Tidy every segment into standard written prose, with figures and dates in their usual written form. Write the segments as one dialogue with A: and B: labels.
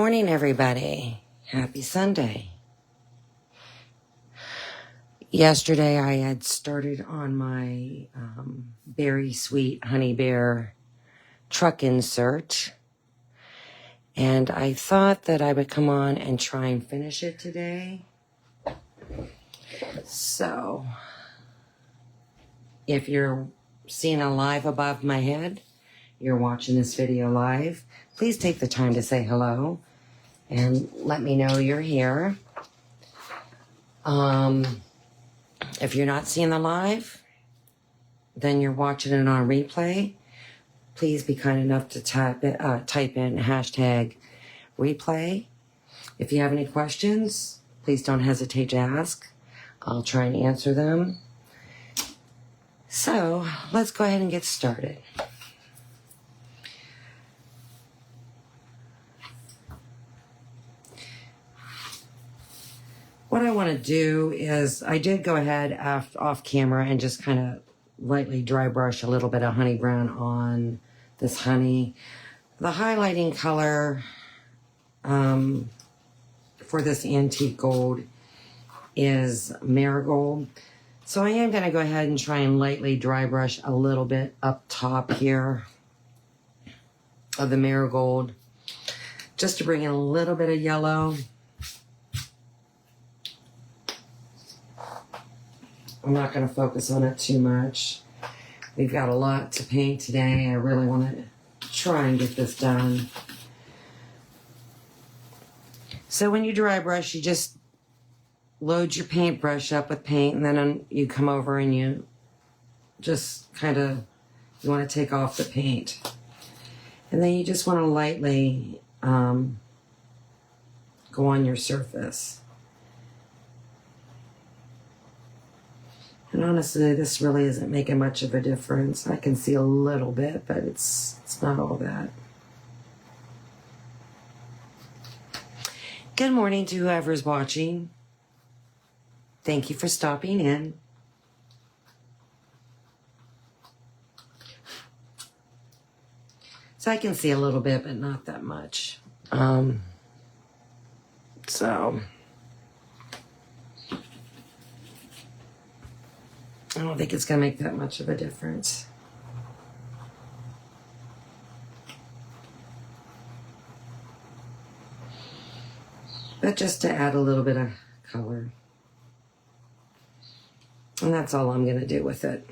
A: morning, everybody. Happy Sunday. Yesterday, I had started on my Beary Sweet Honey Bear truck insert, and I thought that I would come on and try and finish it today. So, if you're seeing a live above my head, you're watching this video live, please take the time to say hello and let me know you're here. If you're not seeing the live, then you're watching it on replay. Please be kind enough to type in hashtag replay. If you have any questions, please don't hesitate to ask. I'll try and answer them. So let's go ahead and get started. What I want to do is, I did go ahead off camera and just kind of lightly dry brush a little bit of honey brown on this honey. The highlighting color for this antique gold is marigold. So I am going to go ahead and try and lightly dry brush a little bit up top here of the marigold, just to bring in a little bit of yellow. I'm not going to focus on it too much. We've got a lot to paint today. I really want to try and get this done. So when you dry brush, you just load your paintbrush up with paint, and then you come over and you just kind of, you want to take off the paint. And then you just want to lightly go on your surface. And honestly, this really isn't making much of a difference. I can see a little bit, but it's not all that. Good morning to whoever's watching. Thank you for stopping in. So I can see a little bit, but not that much. I don't think it's going to make that much of a difference. But just to add a little bit of color. And that's all I'm going to do with it.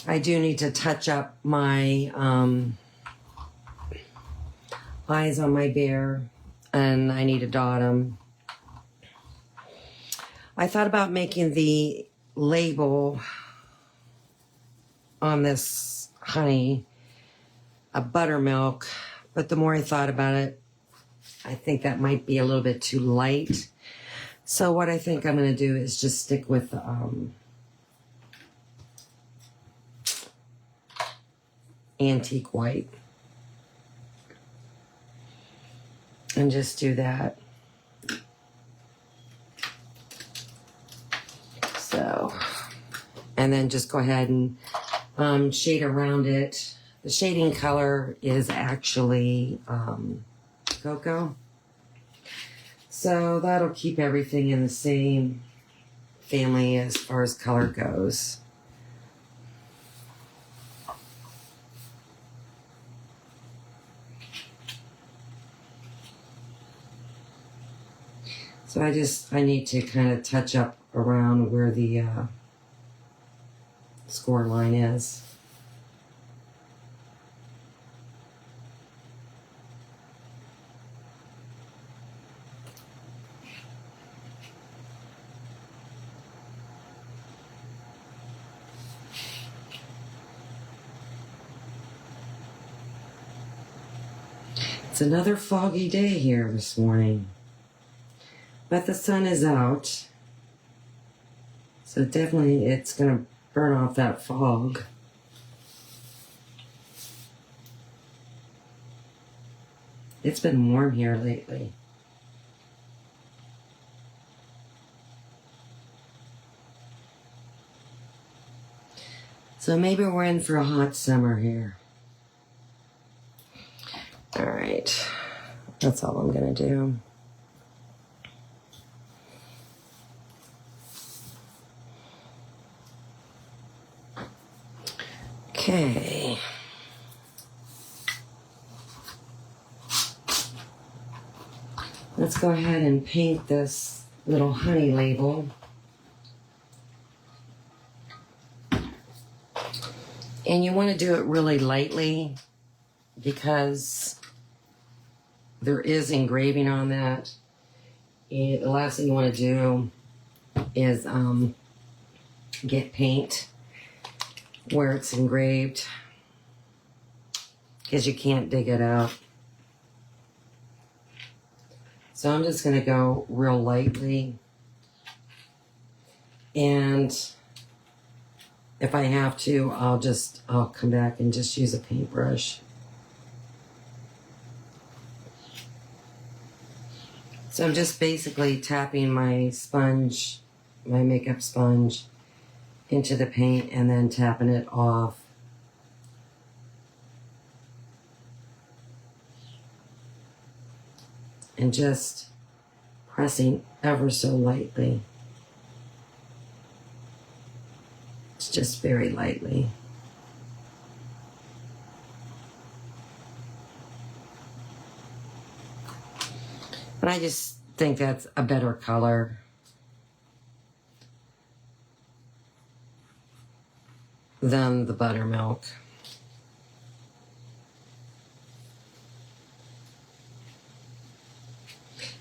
A: I do need to touch up my eyes on my bear, and I need to dot them. I thought about making the label on this honey a buttermilk, but the more I thought about it, I think that might be a little bit too light. So what I think I'm going to do is just stick with antique white. And just do that. So, and then just go ahead and shade around it. The shading color is actually cocoa. So that'll keep everything in the same family as far as color goes. So I need to kind of touch up around where the score line is. It's another foggy day here this morning. But the sun is out, so definitely it's going to burn off that fog. It's been warm here lately. So maybe we're in for a hot summer here. That's all I'm gonna do. Okay. Let's go ahead and paint this little honey label. And you want to do it really lightly because there is engraving on that. And the last thing you want to do is get paint where it's engraved because you can't dig it out. So I'm just going to go real lightly, and if I have to, I'll come back and just use a paintbrush. So I'm just basically tapping my sponge, my makeup sponge, into the paint and then tapping it off. And just pressing ever so lightly. It's just very lightly. And I just think that's a better color than the buttermilk.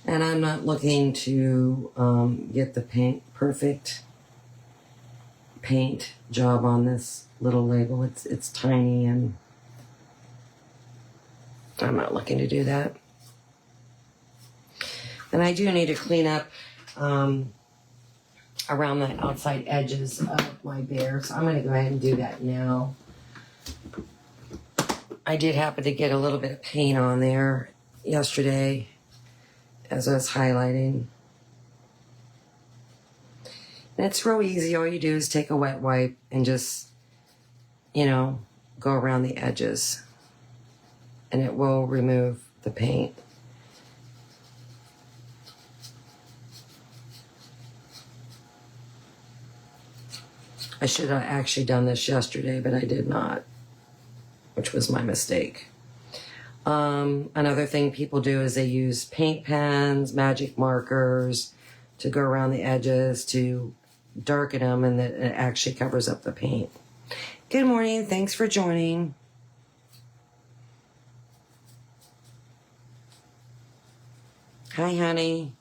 A: And I'm not looking to get the perfect paint job on this little label. It's tiny, and I'm not looking to do that. And I do need to clean up around the outside edges of my bear, so I'm going to go ahead and do that now. I did happen to get a little bit of paint on there yesterday as I was highlighting. And it's real easy. All you do is take a wet wipe and just, go around the edges, and it will remove the paint. I should have actually done this yesterday, but I did not, which was my mistake. Another thing people do is they use paint pens, magic markers to go around the edges to darken them, and that it actually covers up the paint. Good morning. Thanks for joining. Hi, honey.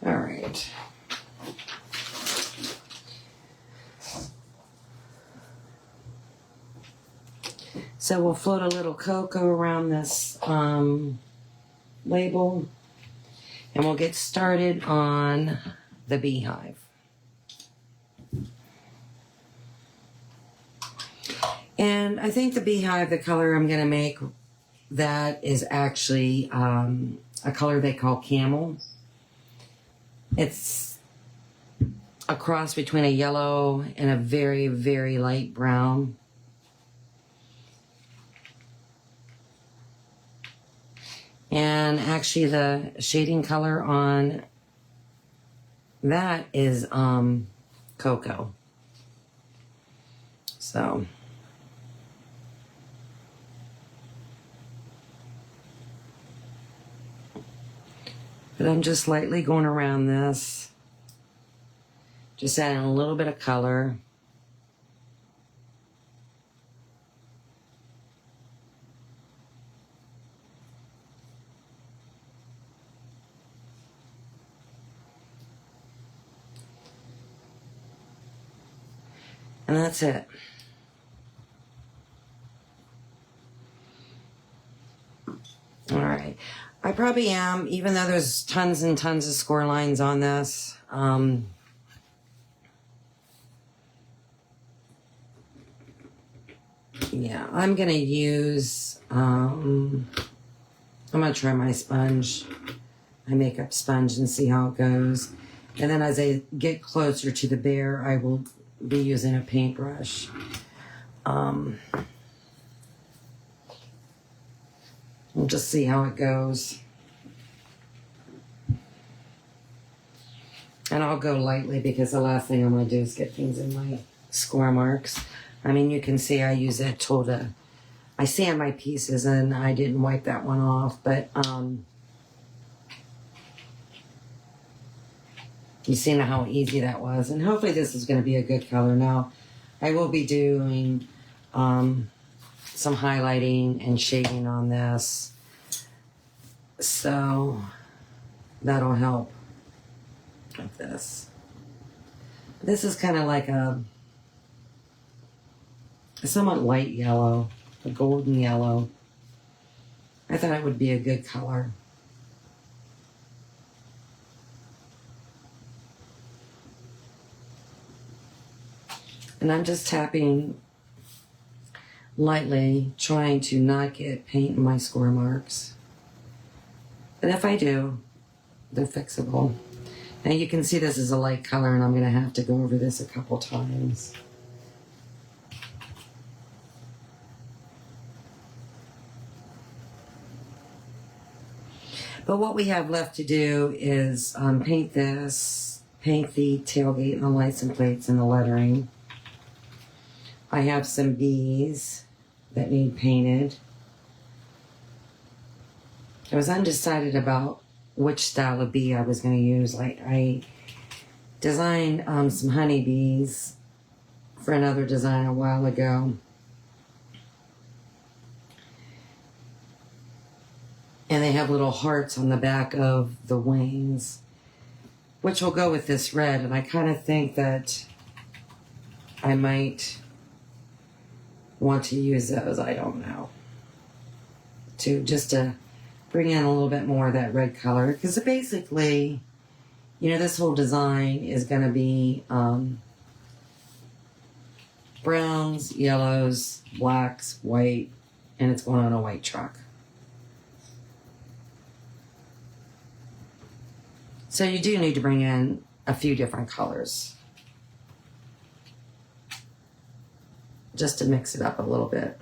A: All right. So we'll float a little cocoa around this label, and we'll get started on the beehive. And I think the beehive, the color I'm going to make, that is actually a color they call camel. It's a cross between a yellow and a very, very light brown. And actually the shading color on that is cocoa. So but I'm just lightly going around this, just adding a little bit of color. And that's it. All right. I probably am, even though there's tons and tons of score lines on this. Yeah, I'm going to use, I'm going to try my sponge, my makeup sponge, and see how it goes. And then as I get closer to the bear, I will be using a paintbrush. We'll just see how it goes. And I'll go lightly because the last thing I'm going to do is get things in my score marks. I mean, you can see I use that tool to... I sand my pieces and I didn't wipe that one off, but you see how easy that was. And hopefully this is going to be a good color. Now, I will be doing some highlighting and shading on this. So that'll help with this. This is kind of like a somewhat light yellow, a golden yellow. I thought it would be a good color. And I'm just tapping lightly, trying to not get paint in my score marks. And if I do, they're fixable. Now you can see this is a light color and I'm going to have to go over this a couple times. But what we have left to do is paint this, paint the tailgate and the license plates and the lettering. I have some bees that need painted. I was undecided about which style of bee I was going to use. I designed some honeybees for another design a while ago. And they have little hearts on the back of the wings, which will go with this red. And I kind of think that I might want to use those, I don't know, just to bring in a little bit more of that red color. Because basically, you know, this whole design is going to be browns, yellows, blacks, white, and it's going on a white truck. So you do need to bring in a few different colors just to mix it up a little bit.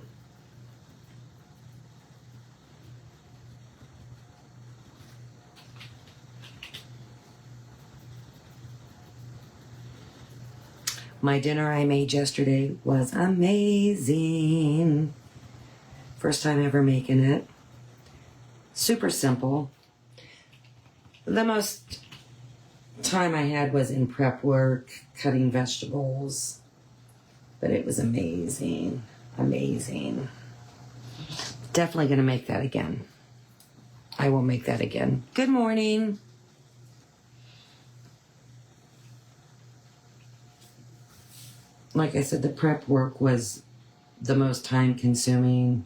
A: My dinner I made yesterday was amazing. First time ever making it. Super simple. The most time I had was in prep work, cutting vegetables. But it was amazing. Amazing. Definitely going to make that again. I will make that again. Good morning. Like I said, the prep work was the most time consuming.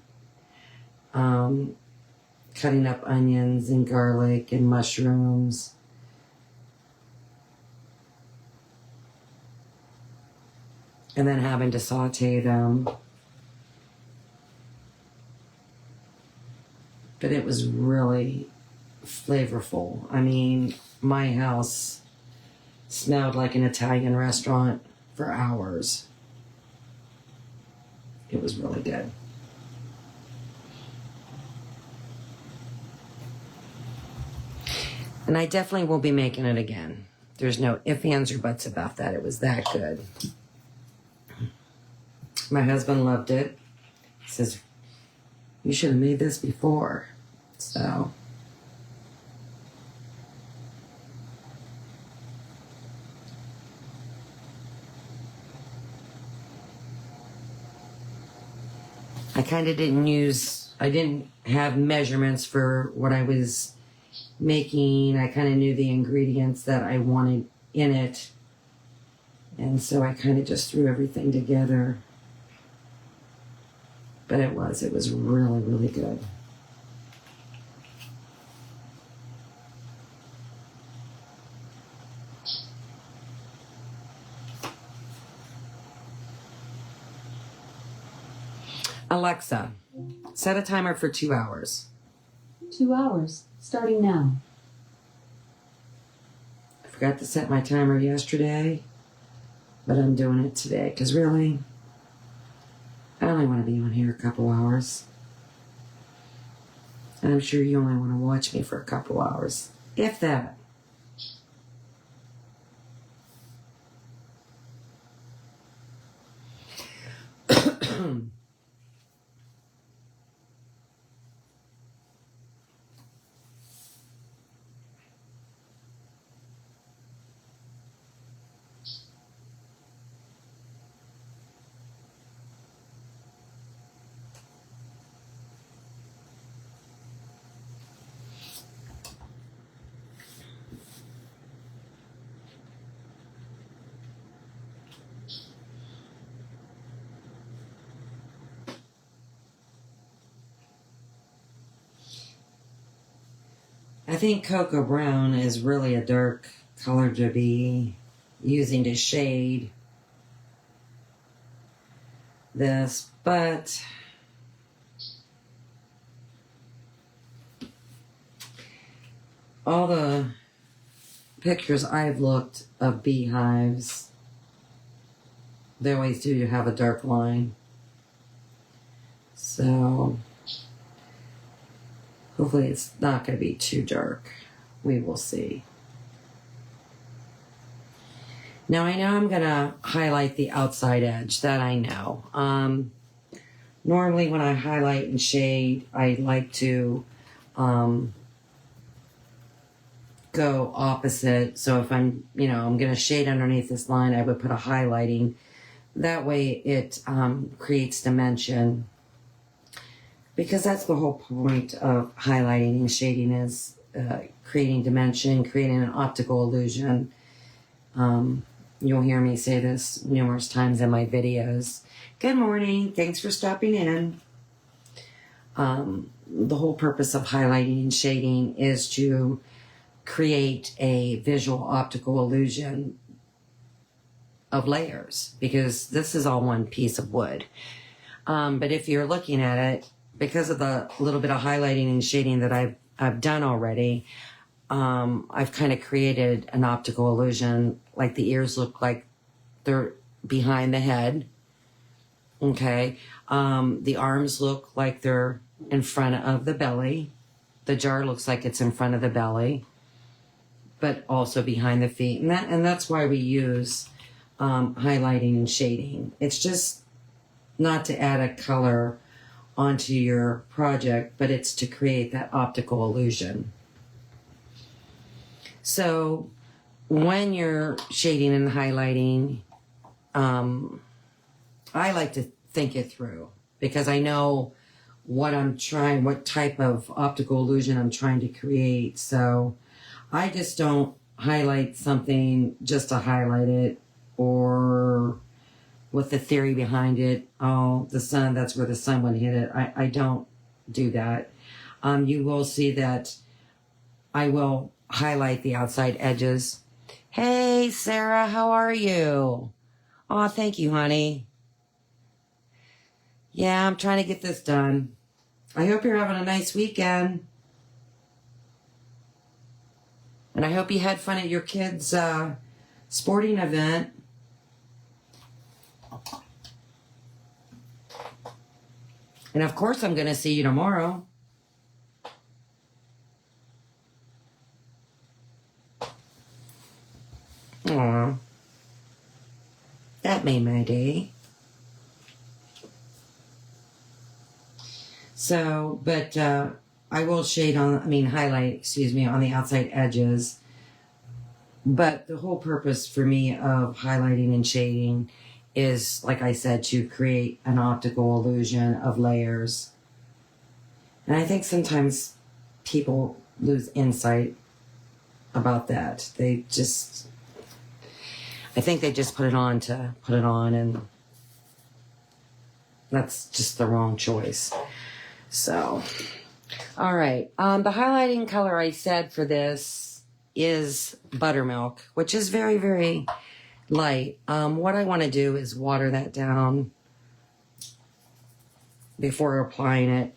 A: Cutting up onions and garlic and mushrooms. And then having to saute them. But it was really flavorful. I mean, my house smelled like an Italian restaurant for hours. It was really good. And I definitely will be making it again. There's no ifs, ands, or buts about that. It was that good. My husband loved it. He says, you should have made this before. So. I kind of I didn't have measurements for what I was making. I kind of knew the ingredients that I wanted in it. And so I kind of just threw everything together. But it was really, really good. Alexa, set a timer for 2 hours.
B: 2 hours, starting now.
A: I forgot to set my timer yesterday. But I'm doing it today because really, I only want to be on here a couple hours. And I'm sure you only want to watch me for a couple hours, if that. I think cocoa brown is really a dark color to be using to shade this, but all the pictures I've looked of beehives, they always do have a dark line. So hopefully it's not going to be too dark. We will see. Now I know I'm going to highlight the outside edge. That I know. Normally when I highlight and shade, I like to go opposite. So if I'm going to shade underneath this line, I would put a highlighting. That way it creates dimension. Because that's the whole point of highlighting and shading is creating dimension, creating an optical illusion. You'll hear me say this numerous times in my videos. Good morning. Thanks for stopping in. The whole purpose of highlighting and shading is to create a visual optical illusion of layers, because this is all one piece of wood. But if you're looking at it, because of the little bit of highlighting and shading that I've done already, I've kind of created an optical illusion. Like the ears look like they're behind the head. Okay. The arms look like they're in front of the belly. The jar looks like it's in front of the belly, but also behind the feet. And that's why we use highlighting and shading. It's just not to add a color onto your project, but it's to create that optical illusion. So when you're shading and highlighting, I like to think it through, because I know what type of optical illusion I'm trying to create. So I just don't highlight something just to highlight it, or with the theory behind it. Oh, the sun, that's where the sun would hit it. I don't do that. You will see that I will highlight the outside edges. Hey, Sarah, how are you? Oh, thank you, honey. Yeah, I'm trying to get this done. I hope you're having a nice weekend. And I hope you had fun at your kids' sporting event. And of course, I'm going to see you tomorrow. Aw. That made my day. So, but I will highlight, on the outside edges. But the whole purpose for me of highlighting and shading is, like I said, to create an optical illusion of layers. And I think sometimes people lose insight about that. I think they just put it on to put it on, and that's just the wrong choice. So, all right. The highlighting color I said for this is buttermilk, which is very, very light. What I want to do is water that down before applying it.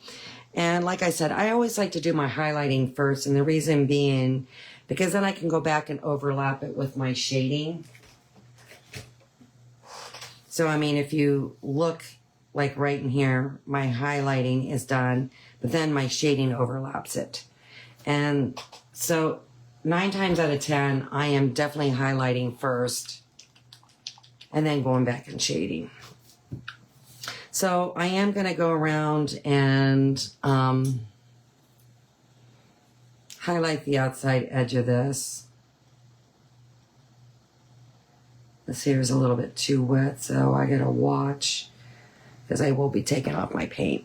A: And like I said, I always like to do my highlighting first, and the reason being because then I can go back and overlap it with my shading. So, I mean, if you look like right in here, my highlighting is done, but then my shading overlaps it. And so 9 times out of 10, I am definitely highlighting first and then going back and shading. So I am going to go around and highlight the outside edge of this. This here is a little bit too wet, so I gotta watch because I will be taking off my paint.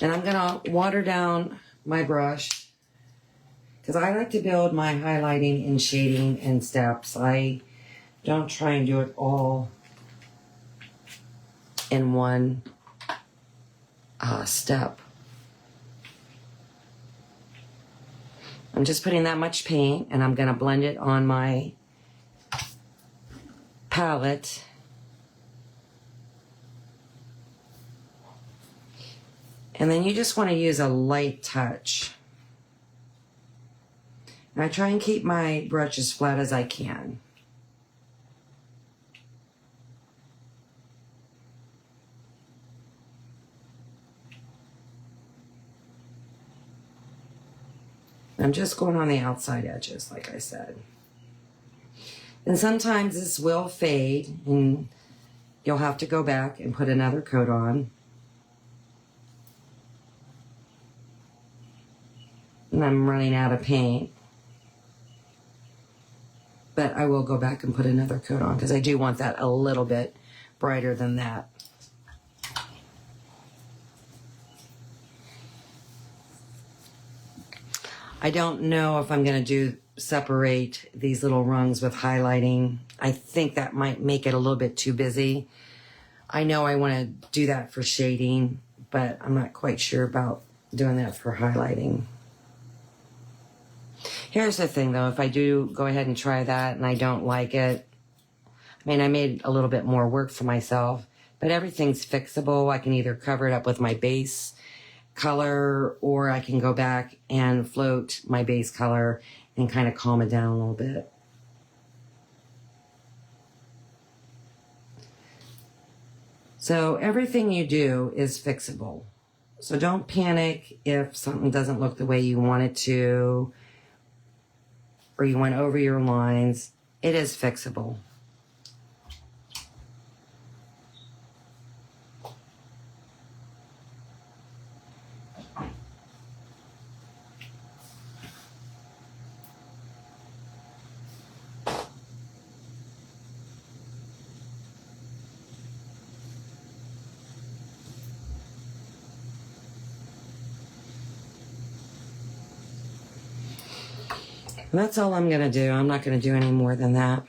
A: And I'm gonna water down my brush because I like to build my highlighting and shading in steps. I don't try and do it all in one step. I'm just putting that much paint and I'm gonna blend it on my palette. And then you just want to use a light touch. And I try and keep my brush as flat as I can. I'm just going on the outside edges, like I said. And sometimes this will fade and you'll have to go back and put another coat on. And I'm running out of paint. But I will go back and put another coat on because I do want that a little bit brighter than that. I don't know if I'm going to separate these little rungs with highlighting. I think that might make it a little bit too busy. I know I want to do that for shading, but I'm not quite sure about doing that for highlighting. Here's the thing though, if I do go ahead and try that and I don't like it, I mean, I made a little bit more work for myself, but everything's fixable. I can either cover it up with my base color or I can go back and float my base color and kind of calm it down a little bit. So everything you do is fixable. So don't panic if something doesn't look the way you want it to, or you went over your lines. It is fixable. And that's all I'm going to do. I'm not going to do any more than that.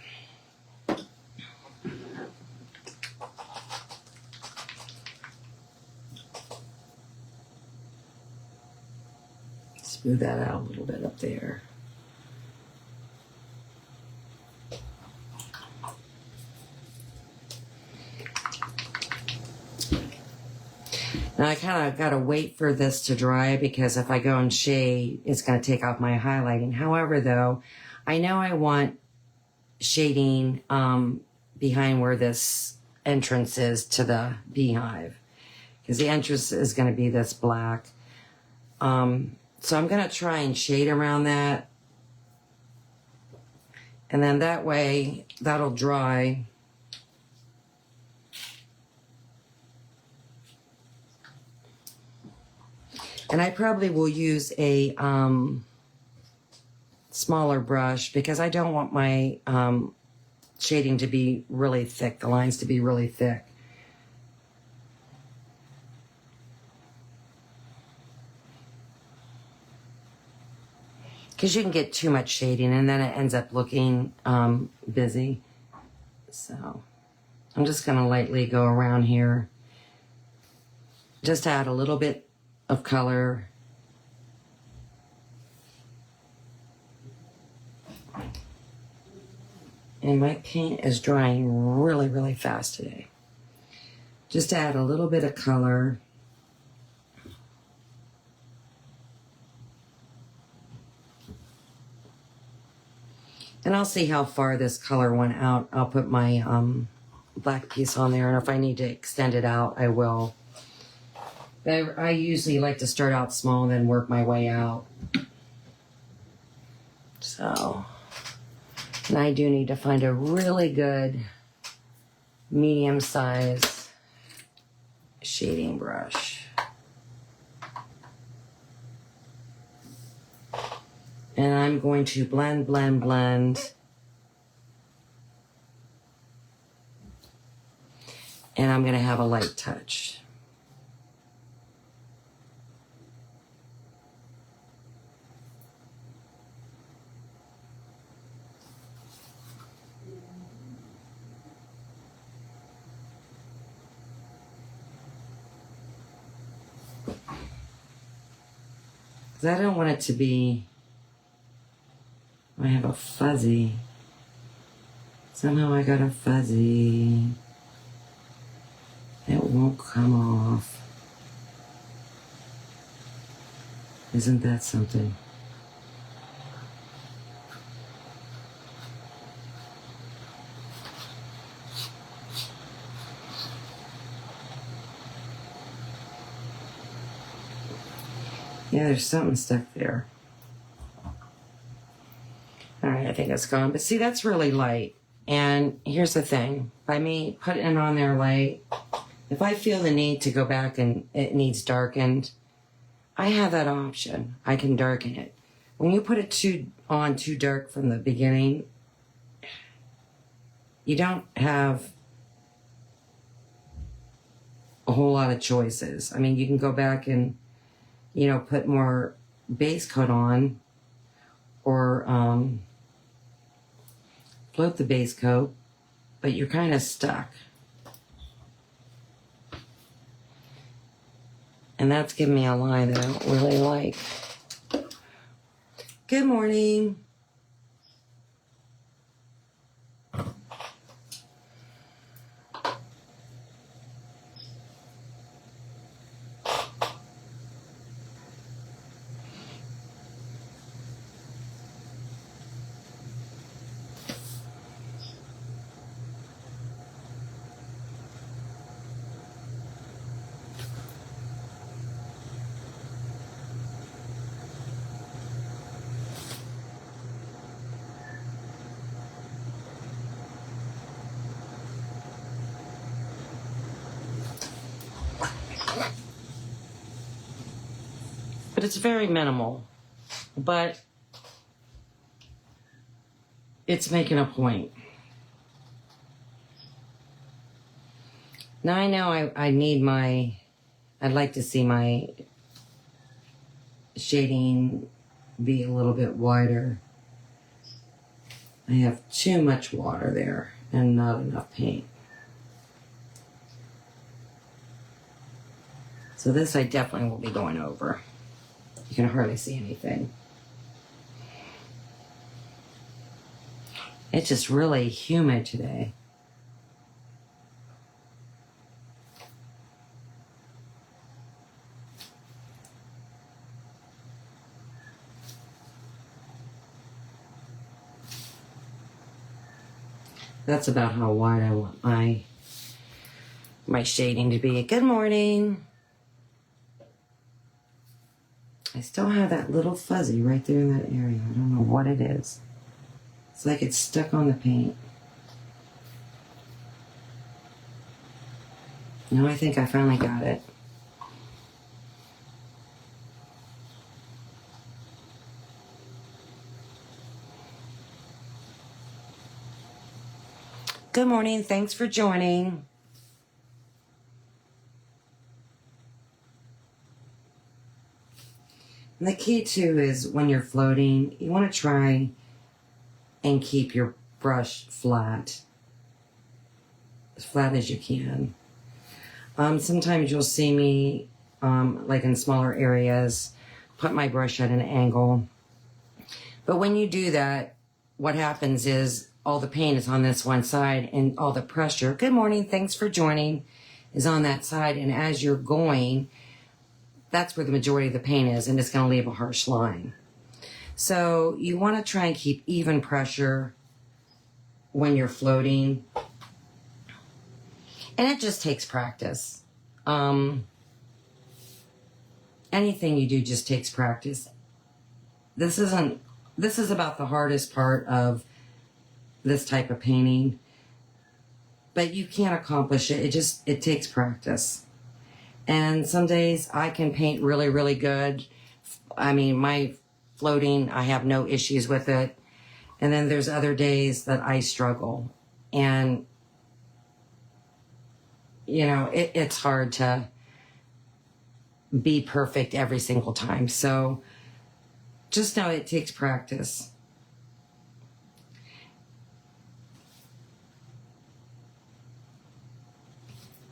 A: Smooth that out a little bit up there. Now I kind of got to wait for this to dry because if I go and shade, it's going to take off my highlighting. However, though, I know I want shading behind where this entrance is to the beehive because the entrance is going to be this black. So I'm going to try and shade around that. And then that way, that'll dry. And I probably will use a smaller brush because I don't want my shading to be really thick, the lines to be really thick. Because you can get too much shading and then it ends up looking busy. So I'm just going to lightly go around here. Just add a little bit of color. And my paint is drying really, really fast today. Just add a little bit of color. And I'll see how far this color went out. I'll put my black piece on there, and if I need to extend it out, I will. But I usually like to start out small and then work my way out. So, and I do need to find a really good medium size shading brush. And I'm going to blend, blend, blend. And I'm going to have a light touch. Because I don't want it to be, I have a fuzzy. Somehow I got a fuzzy. It won't come off. Isn't that something? Yeah, there's something stuck there. All right, I think it's gone. But see, that's really light. And here's the thing. By me putting it on there light, if I feel the need to go back and it needs darkened, I have that option. I can darken it. When you put it too dark from the beginning, you don't have a whole lot of choices. I mean, you can go back and, you know, put more base coat on or float the base coat, but you're kind of stuck. And that's giving me a line that I don't really like. Good morning. But it's very minimal. But it's making a point. Now I know I need my, I'd like to see my shading be a little bit wider. I have too much water there and not enough paint. So this I definitely will be going over. You can hardly see anything. It's just really humid today. That's about how wide I want my shading to be. Good morning. I still have that little fuzzy right there in that area. I don't know what it is. It's like it's stuck on the paint. No, I think I finally got it. Good morning. Thanks for joining. And the key too is when you're floating, you want to try and keep your brush flat, as flat as you can. Sometimes you'll see me, like in smaller areas, put my brush at an angle. But when you do that, what happens is all the paint is on this one side and all the pressure, good morning, thanks for joining, is on that side. And as you're going, that's where the majority of the paint is, and it's going to leave a harsh line. So you want to try and keep even pressure when you're floating. And it just takes practice. Anything you do just takes practice. This is about the hardest part of this type of painting. But you can't accomplish it. It takes practice. And some days I can paint really, really good. I mean, my floating, I have no issues with it. And then there's other days that I struggle. And, you know, it's hard to be perfect every single time. So just know it takes practice.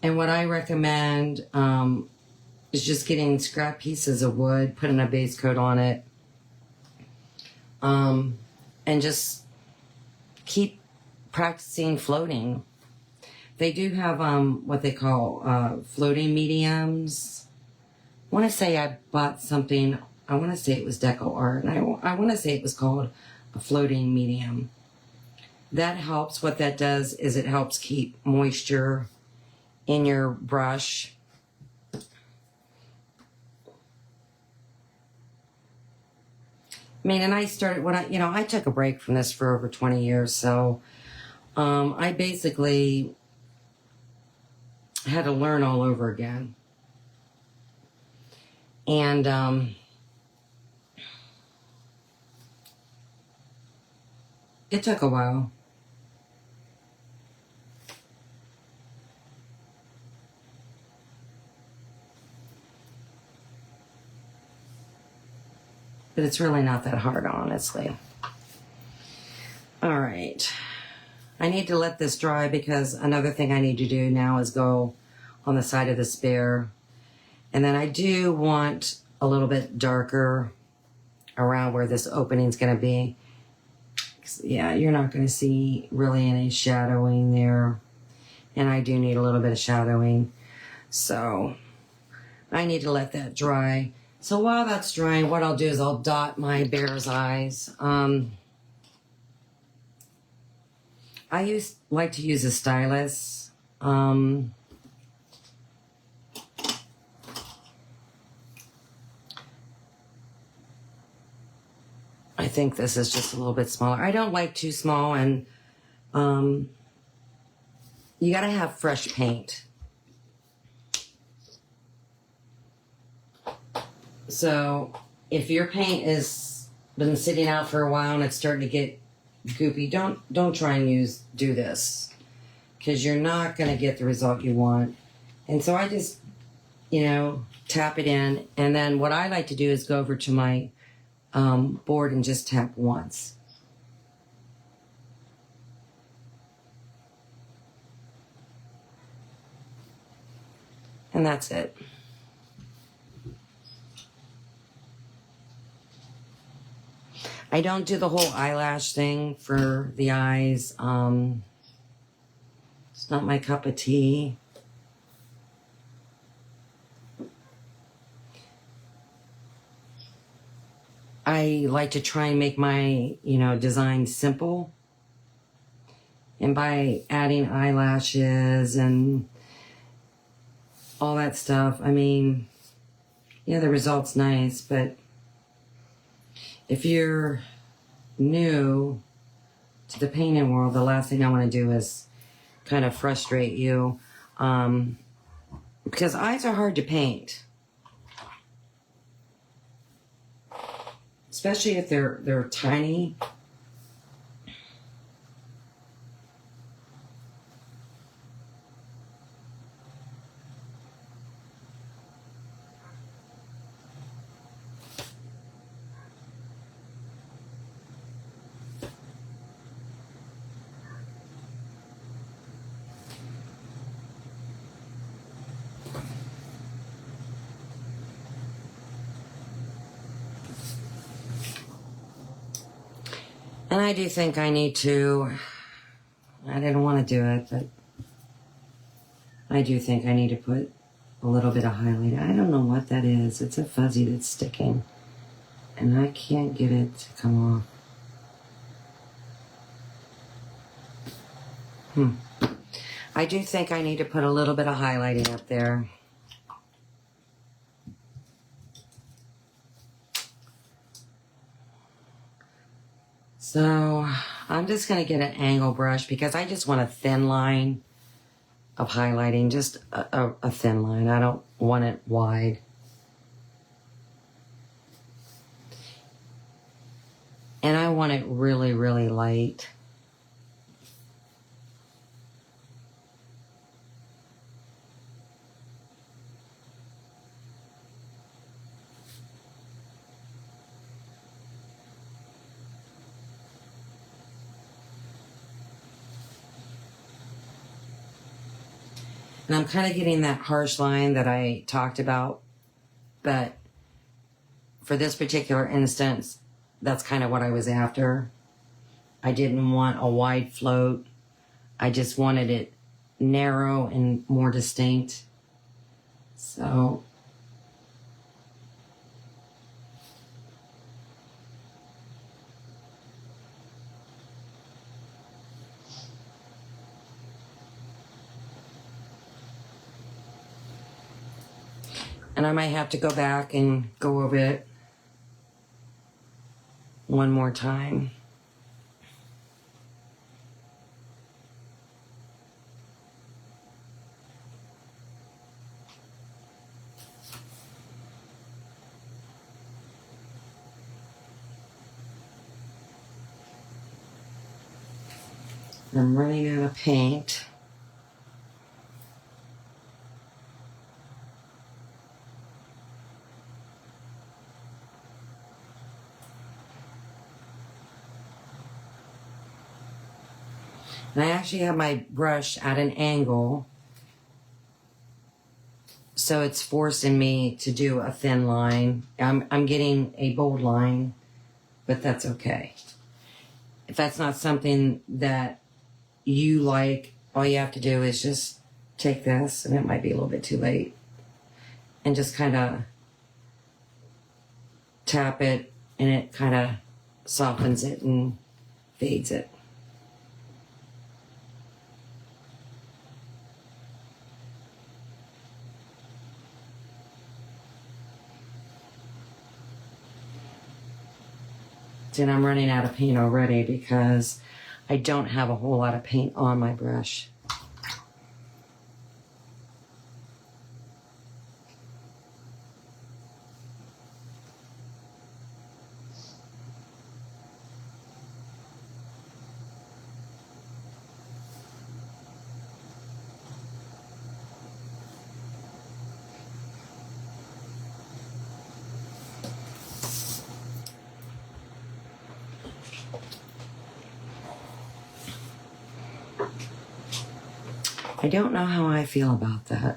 A: And what I recommend is just getting scrap pieces of wood, putting a base coat on it, and just keep practicing floating. They do have what they call floating mediums. I want to say I bought something, I want to say it was Deco Art, and I want to say it was called a floating medium. That helps. What that does is it helps keep moisture in your brush. I mean, and I started when I took a break from this for over 20 years, so I basically had to learn all over again. And it took a while. But it's really not that hard, honestly. All right. I need to let this dry because another thing I need to do now is go on the side of the spare. And then I do want a little bit darker around where this opening's going to be. Yeah, you're not going to see really any shadowing there. And I do need a little bit of shadowing. So I need to let that dry. So while that's drying, what I'll do is I'll dot my bear's eyes. I like to use a stylus. I think this is just a little bit smaller. I don't like too small, and you gotta have fresh paint. So if your paint has been sitting out for a while and it's starting to get goopy, don't try and do this, because you're not going to get the result you want. And so I just, tap it in. And then what I like to do is go over to my board and just tap once. And that's it. I don't do the whole eyelash thing for the eyes. It's not my cup of tea. I like to try and make my, design simple. And by adding eyelashes and all that stuff, I mean, yeah, the result's nice, but if you're new to the painting world, the last thing I want to do is kind of frustrate you, because eyes are hard to paint, especially if they're tiny. And I do think I need to, I didn't want to do it, but I do think I need to put a little bit of highlight. I don't know what that is. It's a fuzzy that's sticking, and I can't get it to come off. I do think I need to put a little bit of highlighting up there. So I'm just going to get an angle brush because I just want a thin line of highlighting, just a thin line. I don't want it wide. And I want it really, really light. And I'm kind of getting that harsh line that I talked about, but for this particular instance, that's kind of what I was after. I didn't want a wide float. I just wanted it narrow and more distinct. So and I might have to go back and go over it one more time. I'm running out of paint. And I actually have my brush at an angle, so it's forcing me to do a thin line. I'm getting a bold line, but that's okay. If that's not something that you like, all you have to do is just take this, and it might be a little bit too late, and just kind of tap it, and it kind of softens it and fades it. And I'm running out of paint already because I don't have a whole lot of paint on my brush. I don't know how I feel about that.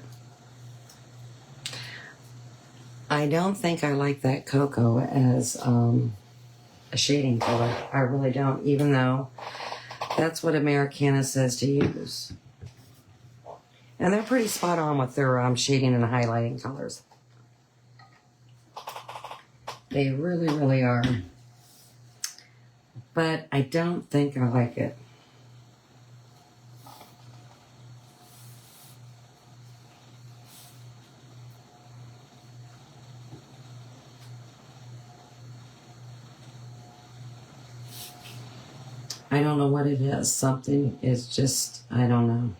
A: I don't think I like that cocoa as a shading color. I really don't, even though that's what Americana says to use. And they're pretty spot on with their shading and highlighting colors. They really, really are. But I don't think I like it. I don't know what it is. Something is just, I don't know.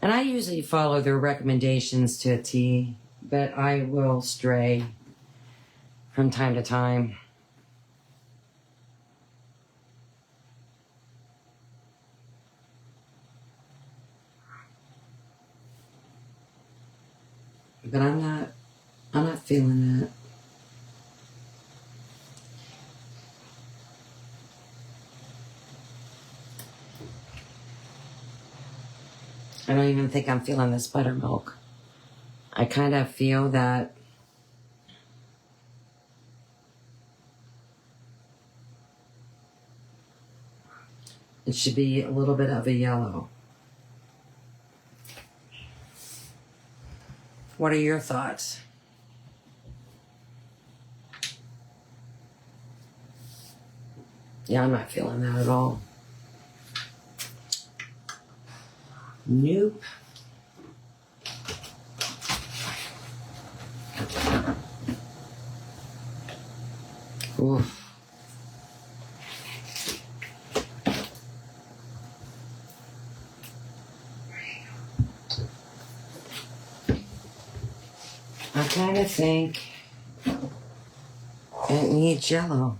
A: And I usually follow their recommendations to a T, but I will stray from time to time. But I'm not feeling that. I don't even think I'm feeling this buttermilk. I kind of feel that it should be a little bit of a yellow. What are your thoughts? Yeah, I'm not feeling that at all. Nope. Oof. I kind of think it needs yellow.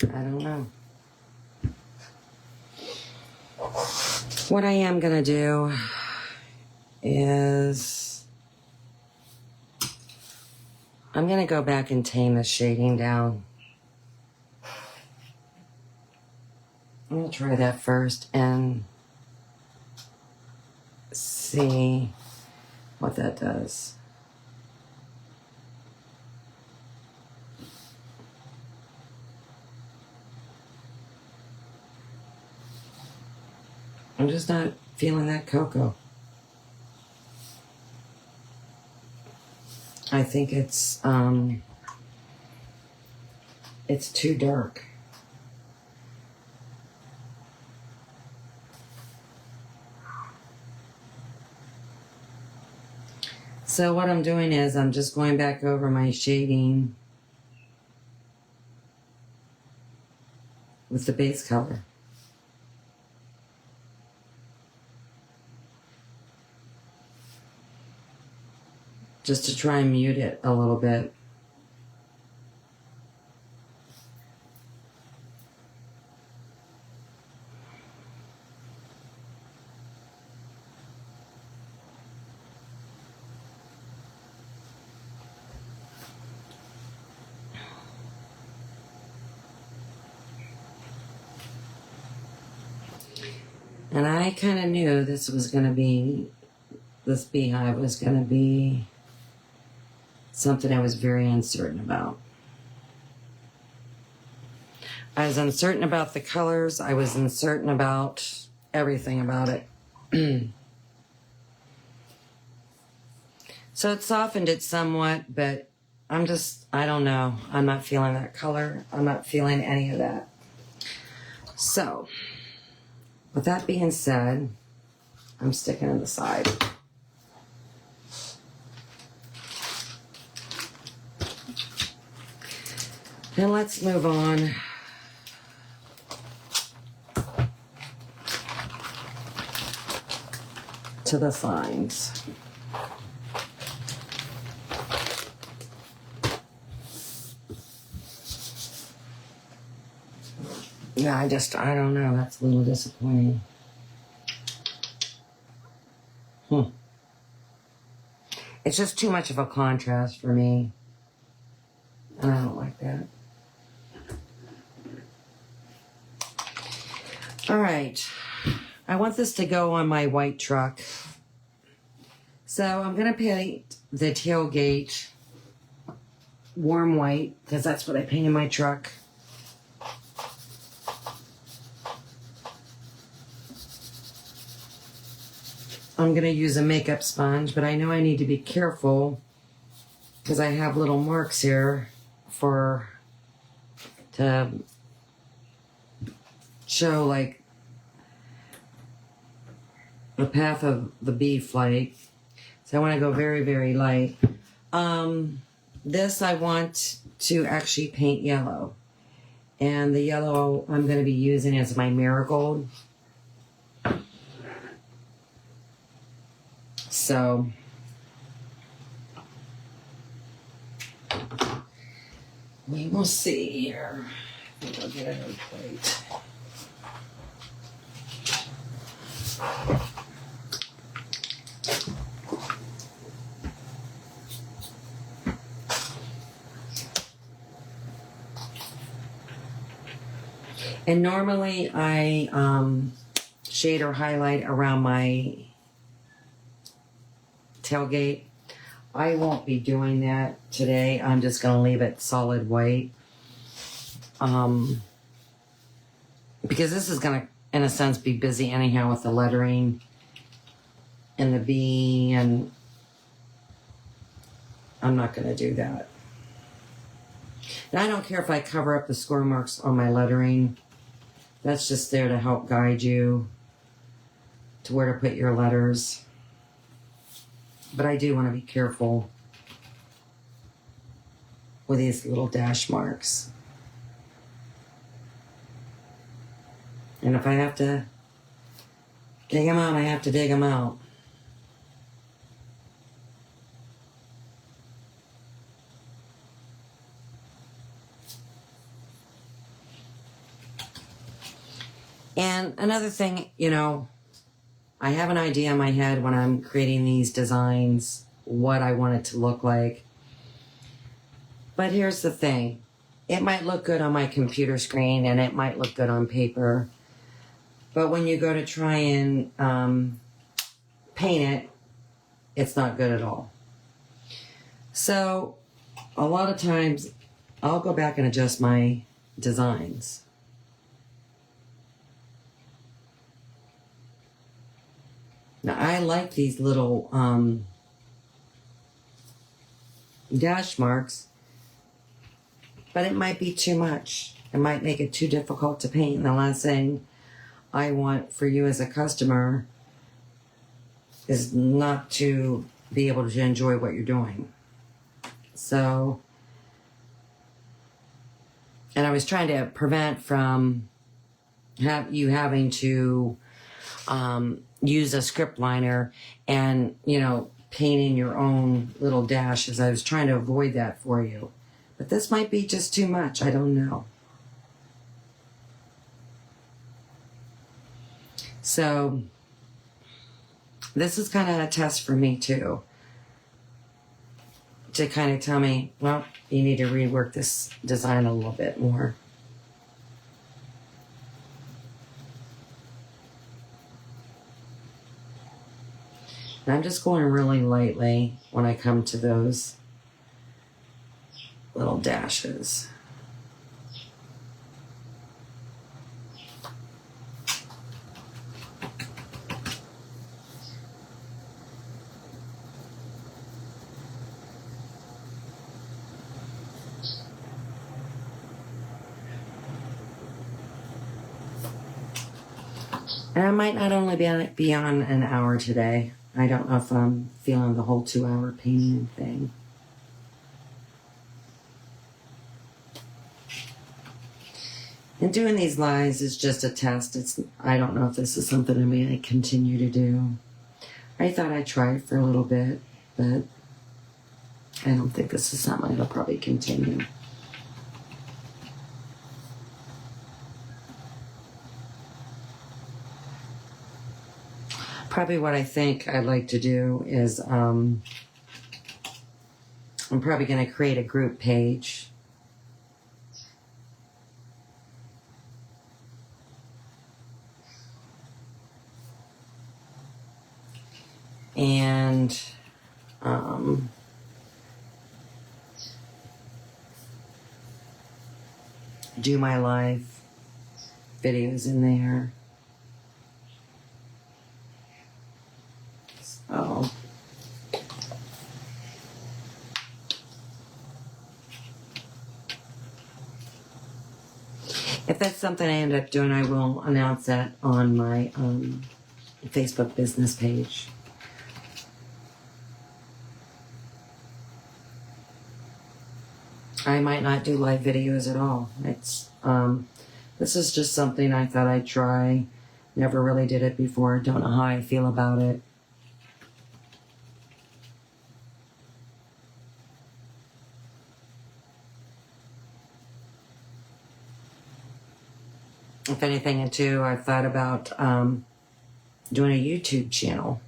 A: I don't know. What I am going to do is I'm going to go back and tame the shading down. I'm going to try that first and see what that does. I'm just not feeling that cocoa. I think it's too dark. So what I'm doing is I'm just going back over my shading with the base color. Just to try and mute it a little bit. And I kind of knew this beehive was going to be something I was very uncertain about. I was uncertain about the colors. I was uncertain about everything about it. So it softened it somewhat, but I don't know. I'm not feeling that color. I'm not feeling any of that. So, with that being said, I'm sticking to the side. And let's move on to the signs. Yeah, I don't know. That's a little disappointing. It's just too much of a contrast for me. And I don't like that. All right. I want this to go on my white truck. So I'm going to paint the tailgate warm white because that's what I painted my truck. I'm going to use a makeup sponge, but I know I need to be careful because I have little marks here to show like the path of the bee flight. So I want to go very, very light. This I want to actually paint yellow. And the yellow I'm going to be using is my marigold. So we will see here. I think I'll get a new plate. And normally I shade or highlight around my tailgate. I won't be doing that today. I'm just going to leave it solid white. Because this is going to, in a sense, be busy anyhow with the lettering and the bee, and I'm not going to do that. And I don't care if I cover up the score marks on my lettering. That's just there to help guide you to where to put your letters. But I do want to be careful with these little dash marks. And if I have to dig them out, I have to dig them out. And another thing, you know, I have an idea in my head when I'm creating these designs, what I want it to look like. But here's the thing. It might look good on my computer screen and it might look good on paper. But when you go to try and paint it, it's not good at all. So a lot of times I'll go back and adjust my designs. Now, I like these little dash marks, but it might be too much. It might make it too difficult to paint. And the last thing I want for you as a customer is not to be able to enjoy what you're doing. So, and I was trying to prevent from you having to use a script liner and, you know, painting your own little dashes. I was trying to avoid that for you. But this might be just too much. I don't know. So this is kind of a test for me too. To kind of tell me, well, you need to rework this design a little bit more. And I'm just going really lightly when I come to those little dashes. And I might not only be on an hour today. I don't know if I'm feeling the whole 2-hour painting thing. And doing these lives is just a test. I don't know if this is something I'm going to continue to do. I thought I'd try it for a little bit, but I don't think this is something I'll probably continue. Probably what I think I'd like to do is I'm probably going to create a group page. And do my live videos in there. So if that's something I end up doing, I will announce that on my Facebook business page. I might not do live videos at all. This is just something I thought I'd try. Never really did it before. Don't know how I feel about it. If anything, too, I've thought about doing a YouTube channel.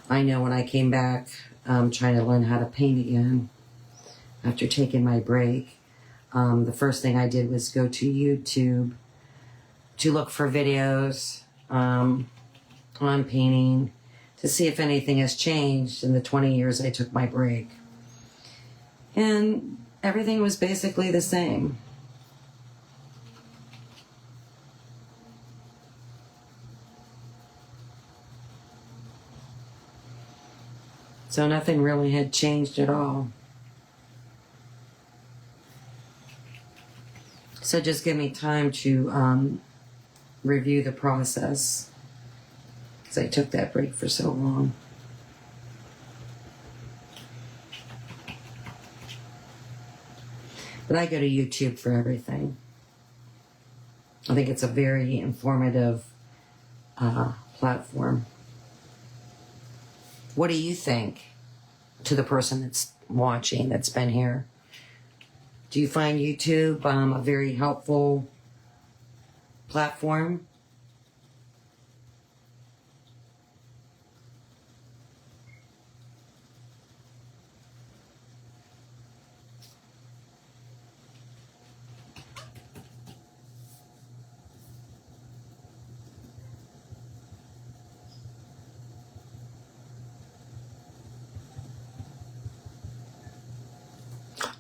A: I know when I came back trying to learn how to paint again after taking my break, the first thing I did was go to YouTube to look for videos on painting to see if anything has changed in the 20 years I took my break. And everything was basically the same. So nothing really had changed at all. So just give me time to review the process, because I took that break for so long. But I go to YouTube for everything. I think it's a very informative platform. What do you think, to the person that's watching, that's been here? Do you find YouTube a very helpful platform?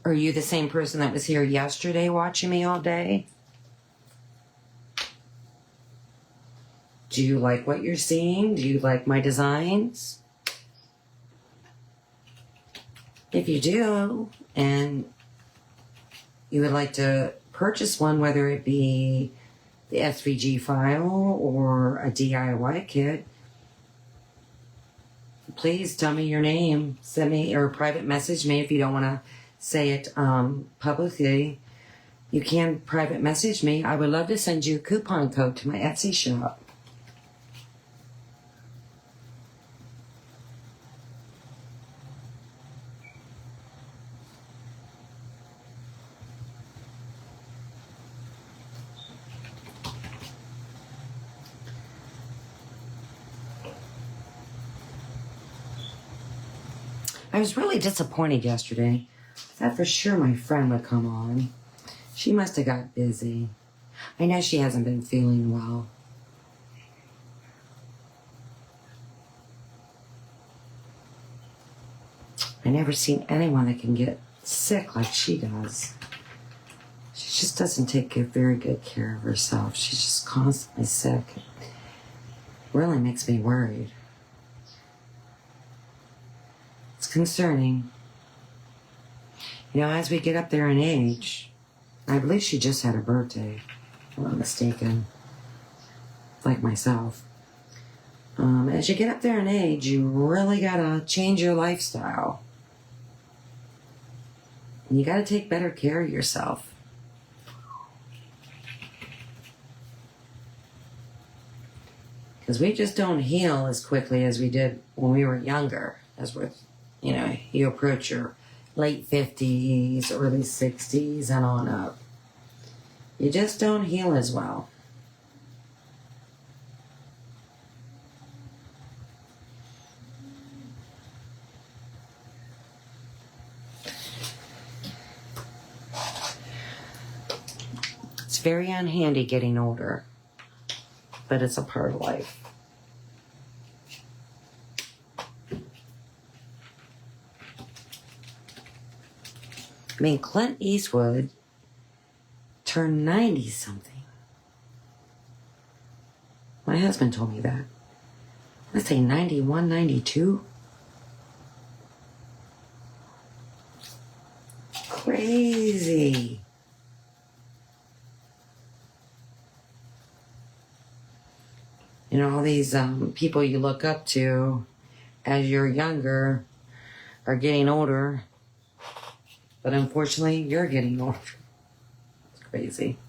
A: Are you the same person that was here yesterday watching me all day? Do you like what you're seeing? Do you like my designs? If you do, and you would like to purchase one, whether it be the SVG file or a DIY kit, please tell me your name. Send me, or private message me if you don't want to say it publicly. You can private message me. I would love to send you a coupon code to my Etsy shop. I was really disappointed yesterday. I thought for sure my friend would come on. She must have got busy. I know she hasn't been feeling well. I never seen anyone that can get sick like she does. She just doesn't take very good care of herself. She's just constantly sick. It really makes me worried. It's concerning. You know, as we get up there in age, I believe she just had her birthday, if I'm not mistaken, like myself. As you get up there in age, you really gotta change your lifestyle. And you gotta take better care of yourself. Because we just don't heal as quickly as we did when we were younger. As with, you know, you approach your late 50s, early 60s, and on up. You just don't heal as well. It's very unhandy getting older, but it's a part of life. I mean, Clint Eastwood turned 90-something. My husband told me that. Let's say 91, 92. Crazy. You know, all these people you look up to as you're younger are getting older. But unfortunately, you're getting older. It's crazy.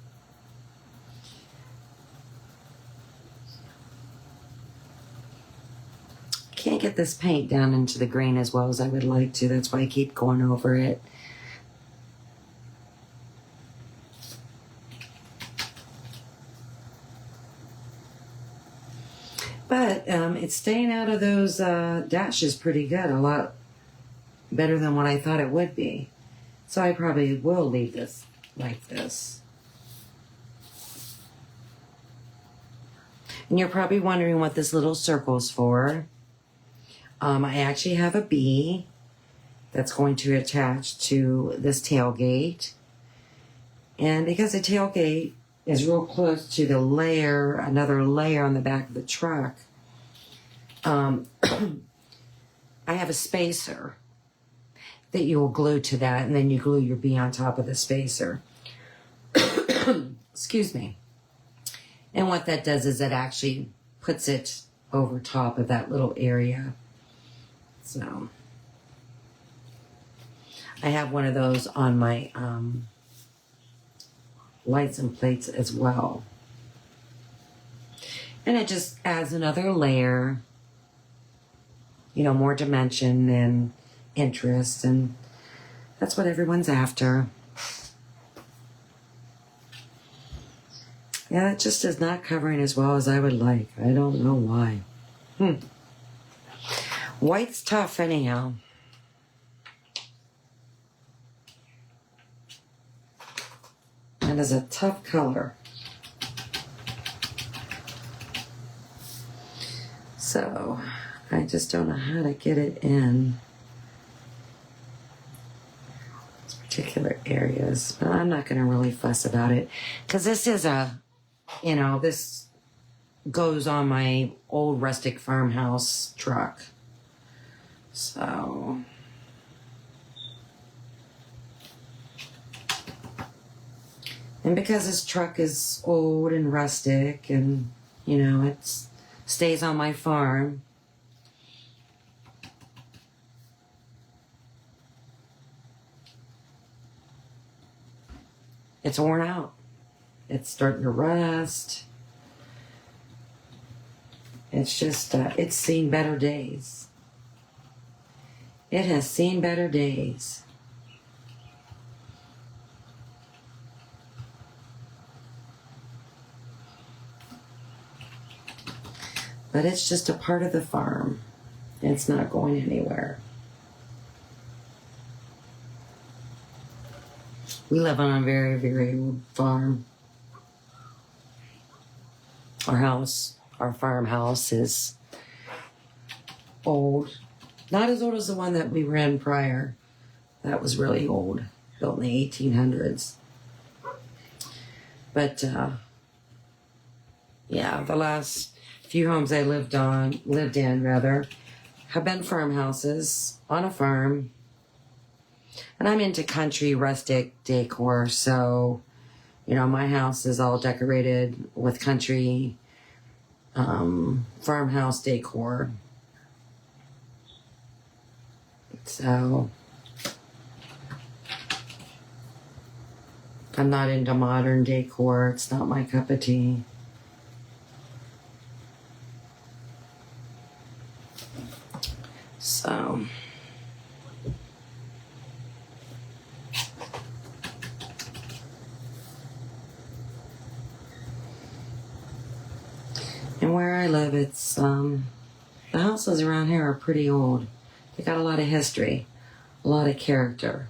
A: Can't get this paint down into the grain as well as I would like to. That's why I keep going over it. But it's staying out of those dashes pretty good. A lot better than what I thought it would be. So I probably will leave this like this. And you're probably wondering what this little circle's for. I actually have a bee that's going to attach to this tailgate. And because the tailgate is real close to the layer, another layer on the back of the truck, I have a spacer that you will glue to that, and then you glue your bee on top of the spacer. Excuse me. And what that does is it actually puts it over top of that little area. So I have one of those on my lights and plates as well. And it just adds another layer, you know, more dimension and interest, and that's what everyone's after. Yeah, it just is not covering as well as I would like. I don't know why. White's tough anyhow. It is a tough color. So, I just don't know how to get it in these particular areas. But I'm not going to really fuss about it. Because this is a, you know, this goes on my old rustic farmhouse truck. So... And because this truck is old and rustic and, you know, it stays on my farm, it's worn out. It's starting to rust. It's just, it's seen better days. It has seen better days. But it's just a part of the farm. It's not going anywhere. We live on a very, very old farm. Our farmhouse is old. Not as old as the one that we were in prior. That was really old, built in the 1800s. But, yeah, the last few homes I lived in, have been farmhouses on a farm. And I'm into country rustic decor, so, you know, my house is all decorated with country farmhouse decor. So, I'm not into modern decor. It's not my cup of tea. So, and where I live, it's, the houses around here are pretty old. They got a lot of history, a lot of character.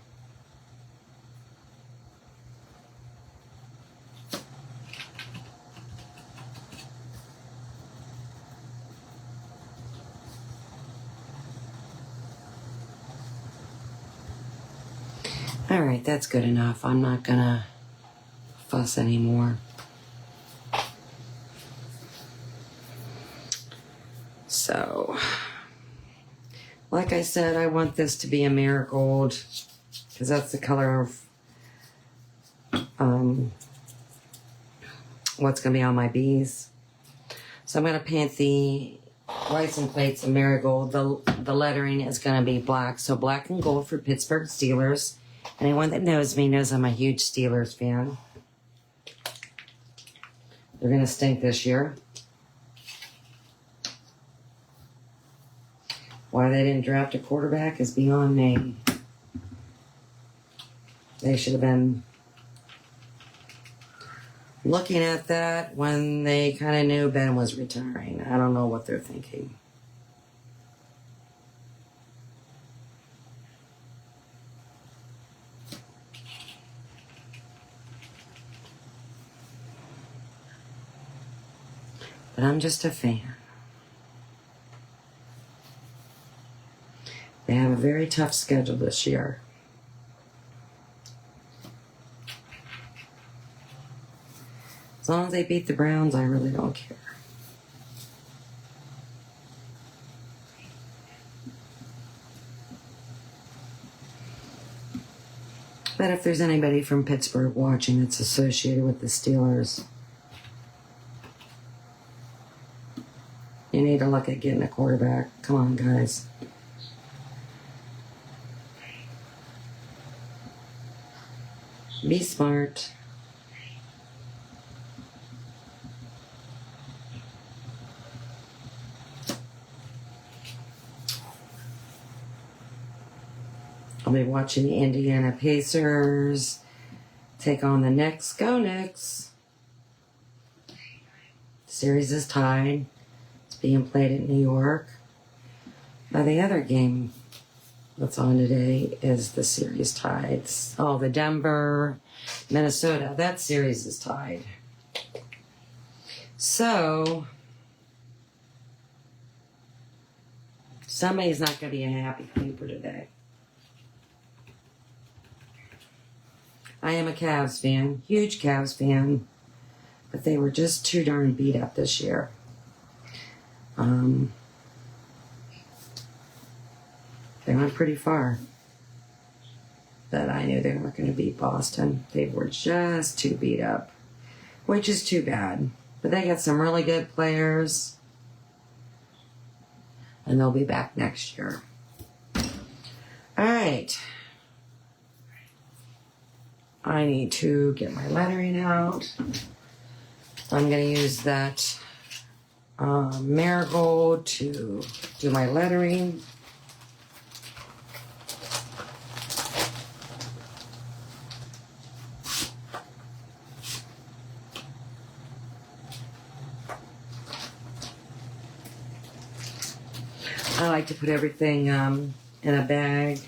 A: All right, that's good enough. I'm not gonna fuss anymore. So, like I said, I want this to be a marigold because that's the color of what's gonna be on my bees. So I'm gonna paint the license plates a marigold. The lettering is gonna be black, so black and gold for Pittsburgh Steelers. Anyone that knows me knows I'm a huge Steelers fan. They're going to stink this year. Why they didn't draft a quarterback is beyond me. They should have been looking at that when they kind of knew Ben was retiring. I don't know what they're thinking. But I'm just a fan. They have a very tough schedule this year. As long as they beat the Browns, I really don't care. But if there's anybody from Pittsburgh watching that's associated with the Steelers, you need to look at getting a quarterback. Come on, guys. Be smart. I'll be watching the Indiana Pacers take on the Knicks. Go Knicks. The series is tied. It's being played in New York. Now the other game that's on today is the series tied. Oh, the Denver, Minnesota. That series is tied. So somebody's not going to be a happy camper today. I am a Cavs fan, huge Cavs fan, but they were just too darn beat up this year. They went pretty far, but I knew they weren't going to beat Boston. They were just too beat up, which is too bad. But they got some really good players, and they'll be back next year. All right. I need to get my lettering out. I'm going to use that marigold to do my lettering. I like to put everything in a bag.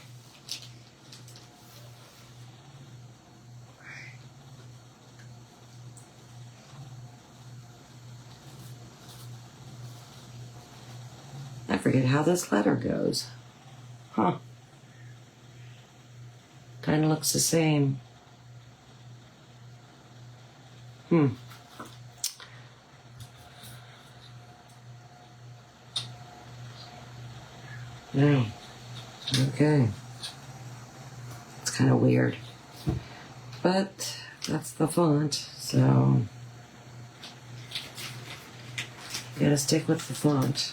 A: I forget how this letter goes. Huh. Kind of looks the same. No. Okay. It's kind of weird. But that's the font, so you gotta stick with the font.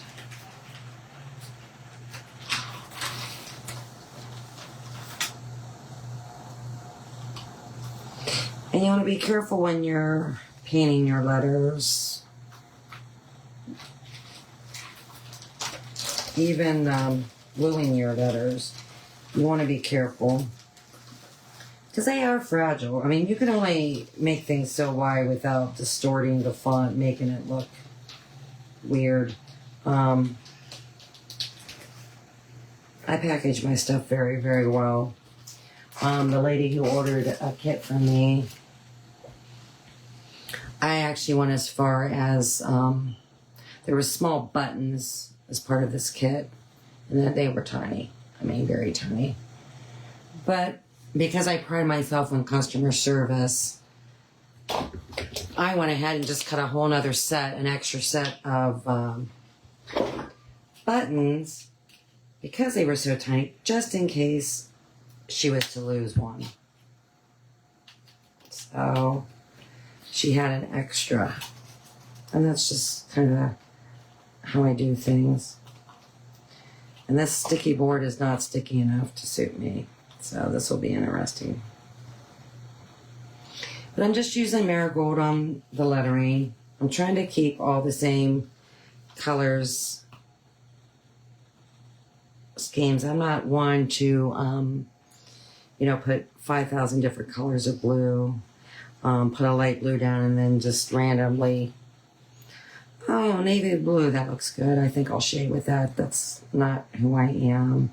A: And you want to be careful when you're painting your letters. Even gluing your letters, you want to be careful. Because they are fragile. I mean, you can only make things so wide without distorting the font, making it look weird. I package my stuff very, very well. The lady who ordered a kit from me, I actually went as far as there were small buttons as part of this kit, and that they were tiny. I mean, very tiny. But because I pride myself on customer service, I went ahead and just cut a whole nother set, an extra set of buttons, because they were so tiny, just in case she was to lose one. So she had an extra. And that's just kind of how I do things. And this sticky board is not sticky enough to suit me. So this will be interesting. But I'm just using marigold on the lettering. I'm trying to keep all the same colors schemes. I'm not one to put 5,000 different colors of blue, put a light blue down, and then just randomly, oh, navy blue, that looks good. I think I'll shade with that. That's not who I am.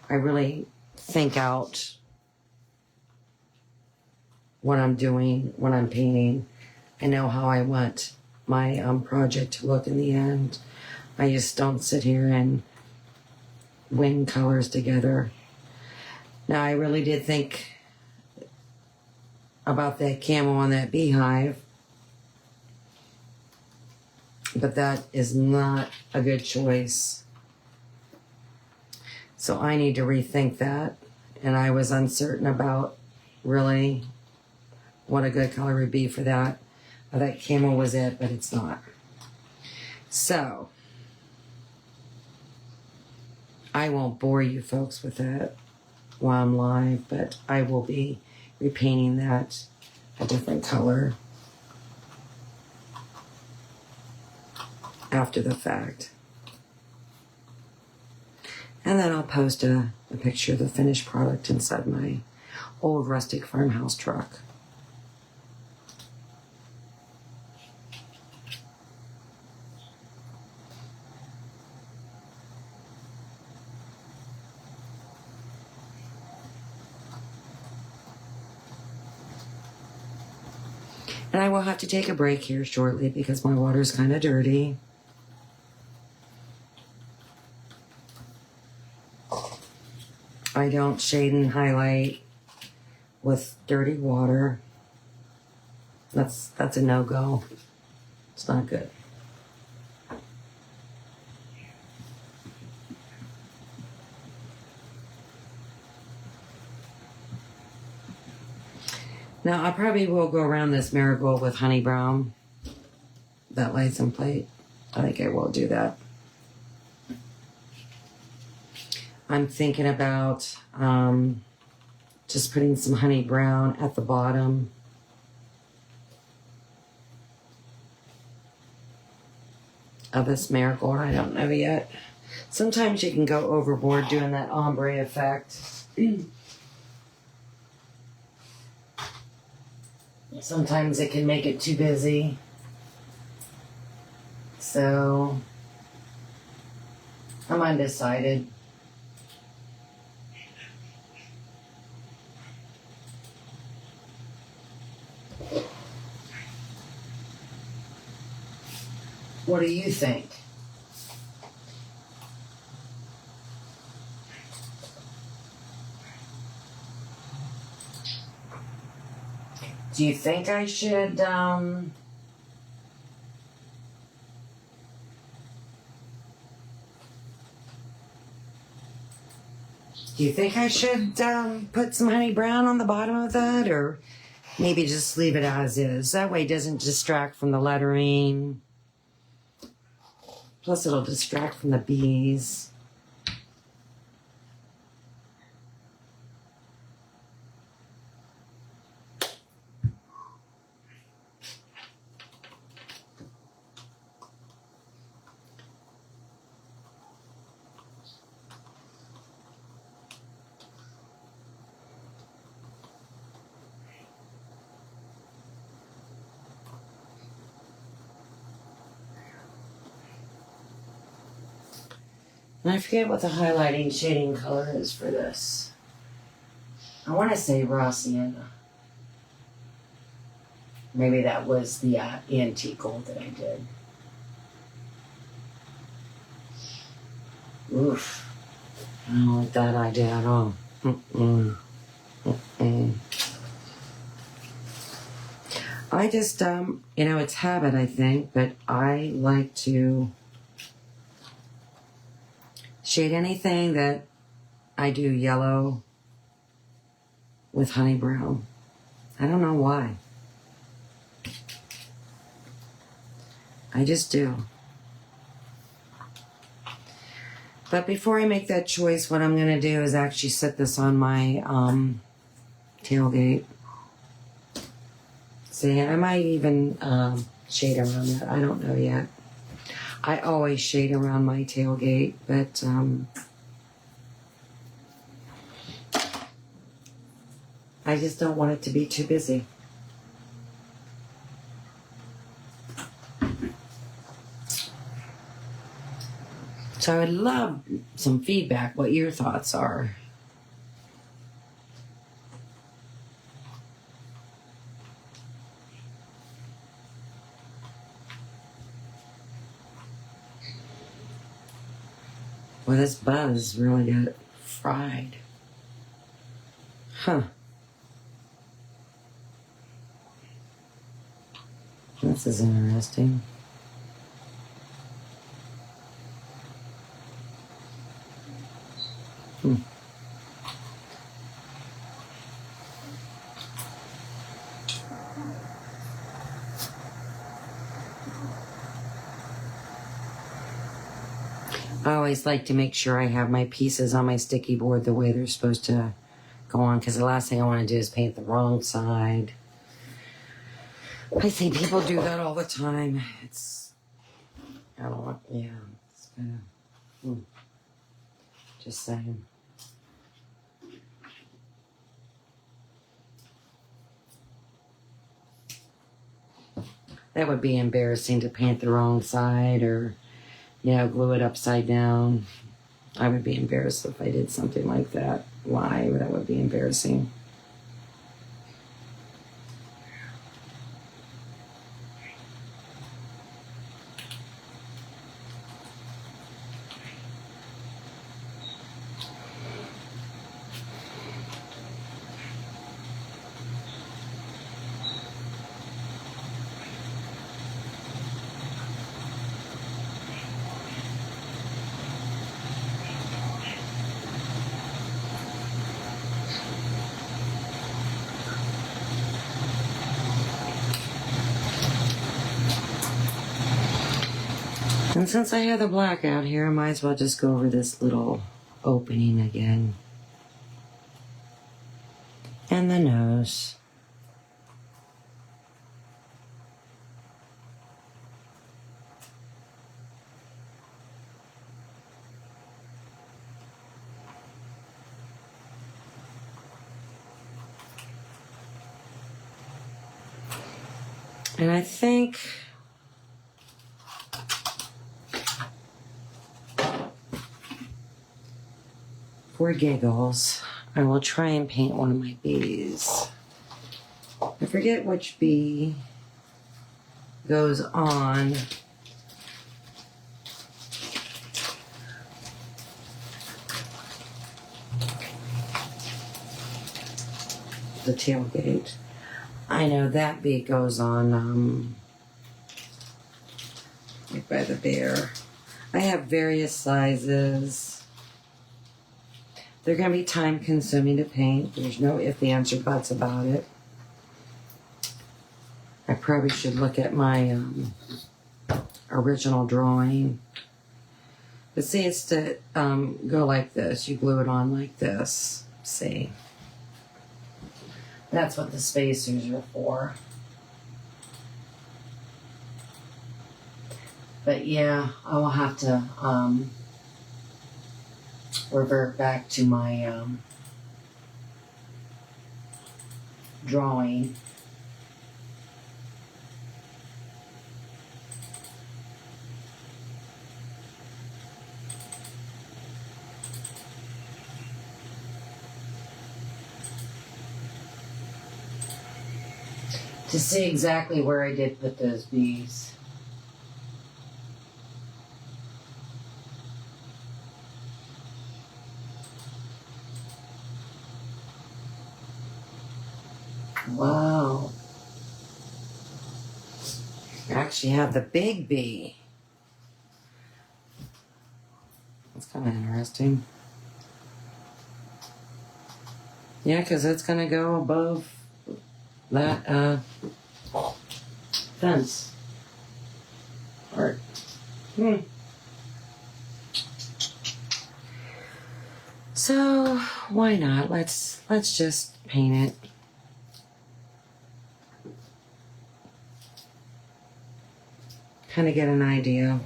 A: I really think out what I'm doing when I'm painting. I know how I want my project to look in the end. I just don't sit here and wing colors together. Now, I really did think about that camo on that beehive, but that is not a good choice. So I need to rethink that, and I was uncertain about really what a good color would be for that. I thought camel was it, but it's not. So, I won't bore you folks with that while I'm live, but I will be repainting that a different color after the fact. And then I'll post a picture of the finished product inside my old rustic farmhouse truck. And I will have to take a break here shortly because my water's kind of dirty. I don't shade and highlight with dirty water. That's a no-go. It's not good. Now, I probably will go around this marigold with honey brown, that license plate. I think I will do that. I'm thinking about just putting some honey brown at the bottom. Of this marigold, I don't know yet. Sometimes you can go overboard doing that ombre effect. Sometimes it can make it too busy. So, I'm undecided. What do you think? Do you think I should, do you think I should put some honey brown on the bottom of that, or maybe just leave it as is? That way it doesn't distract from the lettering. Plus it'll distract from the bees. And I forget what the highlighting shading color is for this. I want to say raw sienna. Maybe that was the antique gold that I did. Oof. I don't like that idea at all. I just, it's habit, I think, but I like to shade anything that I do yellow with honey brown. I don't know why. I just do. But before I make that choice, what I'm going to do is actually set this on my tailgate. See, I might even shade around that. I don't know yet. I always shade around my tailgate, but I just don't want it to be too busy. So I would love some feedback, what your thoughts are. Well, this buzz really got fried. Huh. This is interesting. I always like to make sure I have my pieces on my sticky board the way they're supposed to go on, because the last thing I want to do is paint the wrong side. I see people do that all the time. I don't want, yeah, it's kind of, just saying. That would be embarrassing to paint the wrong side or, glue it upside down. I would be embarrassed if I did something like that. Why? That would be embarrassing. And since I have the black out here, I might as well just go over this little opening again. And the nose. And I think for giggles, I will try and paint one of my bees. I forget which bee goes on the tailgate. I know that bee goes on right by the bear. I have various sizes. They're going to be time consuming to paint. There's no ifs, ands, or buts about it. I probably should look at my original drawing. But see, it's to go like this. You glue it on like this. See? That's what the spacers are for. But yeah, I will have to revert back to my drawing. To see exactly where I did put those bees. Wow. I actually have the big bee. That's kind of interesting. Yeah, because it's going to go above that fence. Or, So, why not? Let's just paint it. Kind of get an idea.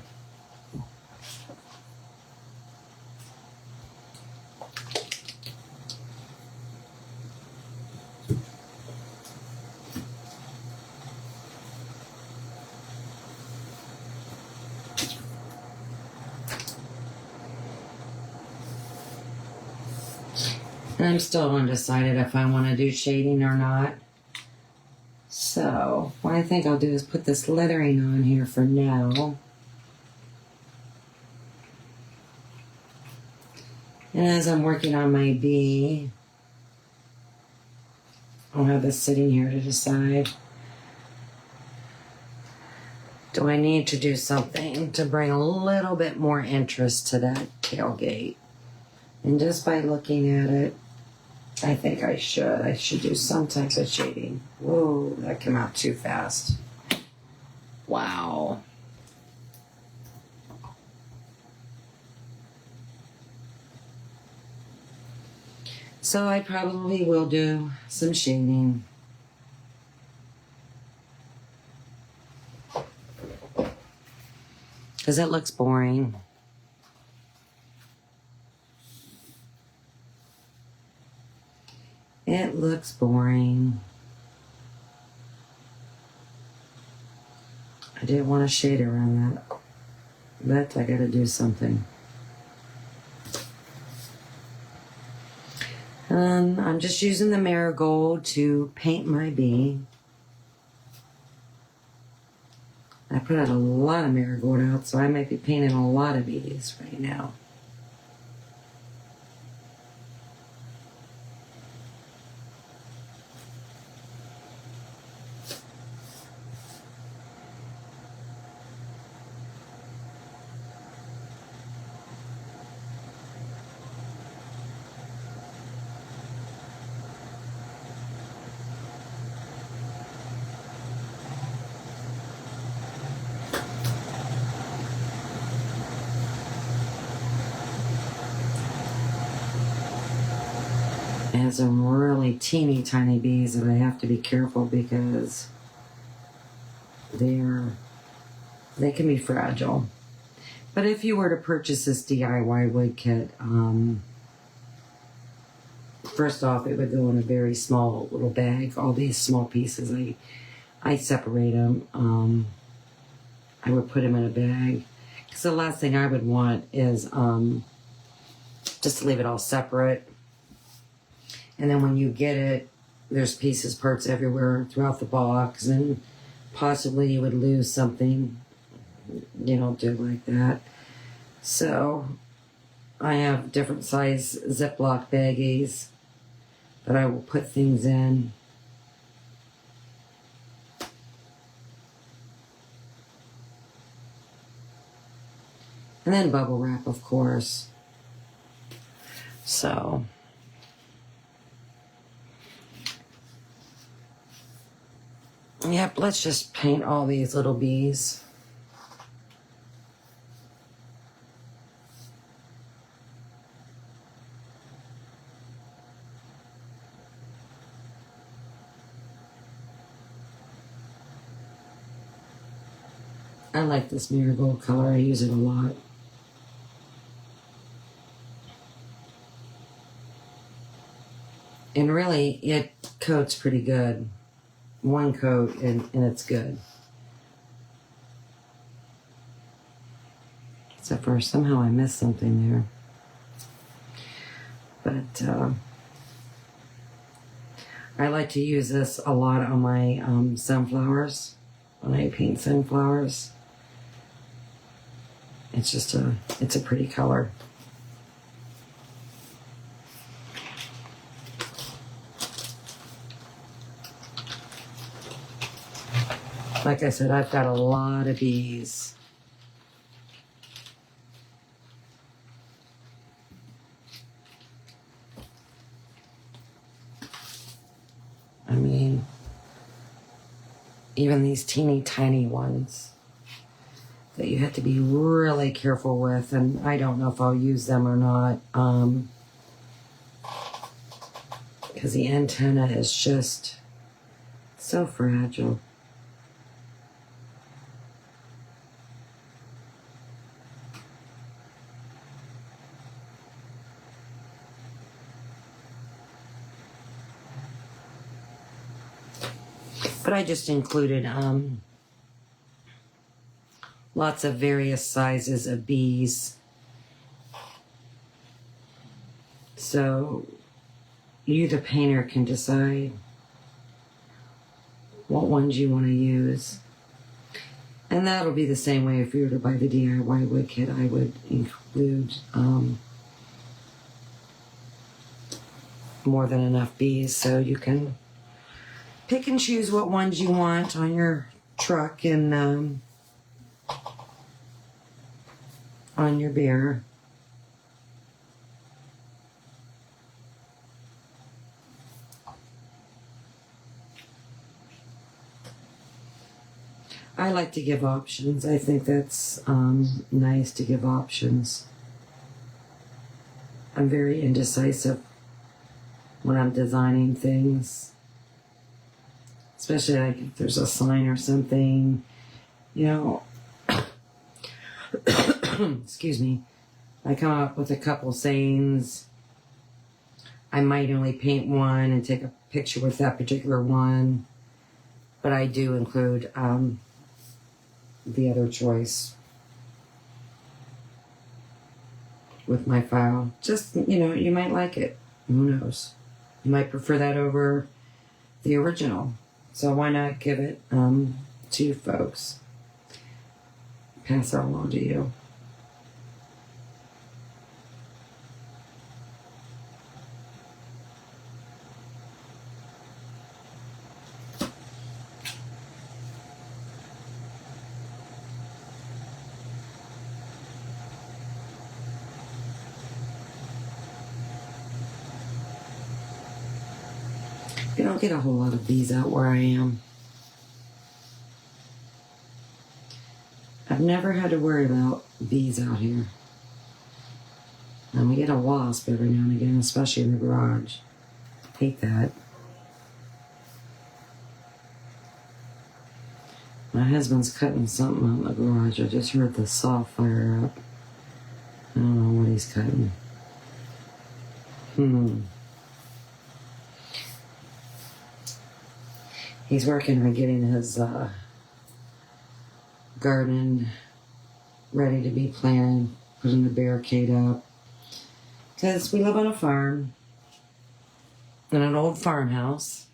A: And I'm still undecided if I want to do shading or not. So, what I think I'll do is put this lettering on here for now. And as I'm working on my bee, I'll have this sitting here to decide. Do I need to do something to bring a little bit more interest to that tailgate? And just by looking at it, I think I should. I should do some type of shading. Whoa, that came out too fast. Wow. So I probably will do some shading. Because it looks boring. It looks boring. I didn't want to shade around that, but I gotta do something. And I'm just using the marigold to paint my bee. I put out a lot of marigold out, so I might be painting a lot of bees right now. I have some really teeny tiny bees that I have to be careful because they can be fragile. But if you were to purchase this DIY wood kit, first off, it would go in a very small little bag. All these small pieces, I separate them. I would put them in a bag because the last thing I would want is just to leave it all separate. And then when you get it, there's pieces, parts everywhere throughout the box, and possibly you would lose something. You don't do it like that. So I have different size Ziploc baggies that I will put things in. And then bubble wrap, of course. So yep, let's just paint all these little bees. I like this marigold color. I use it a lot. And really, it coats pretty good. One coat and it's good. Except for somehow I missed something there. But I like to use this a lot on my sunflowers. When I paint sunflowers. It's a pretty color. Like I said, I've got a lot of bees. I mean, even these teeny tiny ones that you have to be really careful with, and I don't know if I'll use them or not, because the antenna is just so fragile. But I just included lots of various sizes of bees. So you, the painter, can decide what ones you want to use. And that'll be the same way if you were to buy the DIY wood kit. I would include more than enough bees so you can pick and choose what ones you want on your truck and on your bear. I like to give options. I think that's nice to give options. I'm very indecisive. when I'm designing things. Especially like if there's a sign or something, you know, excuse me, I come up with a couple sayings. I might only paint one and take a picture with that particular one, but I do include the other choice with my file. Just, you know, you might like it. Who knows? You might prefer that over the original. So why not give it to you folks? Pass that along to you. You don't get a whole lot of bees out where I am. I've never had to worry about bees out here. And we get a wasp every now and again, especially in the garage. Hate that. My husband's cutting something out in the garage. I just heard the saw fire up. I don't know what he's cutting. He's working on getting his garden ready to be planted, putting the barricade up. Because we live on a farm, in an old farmhouse.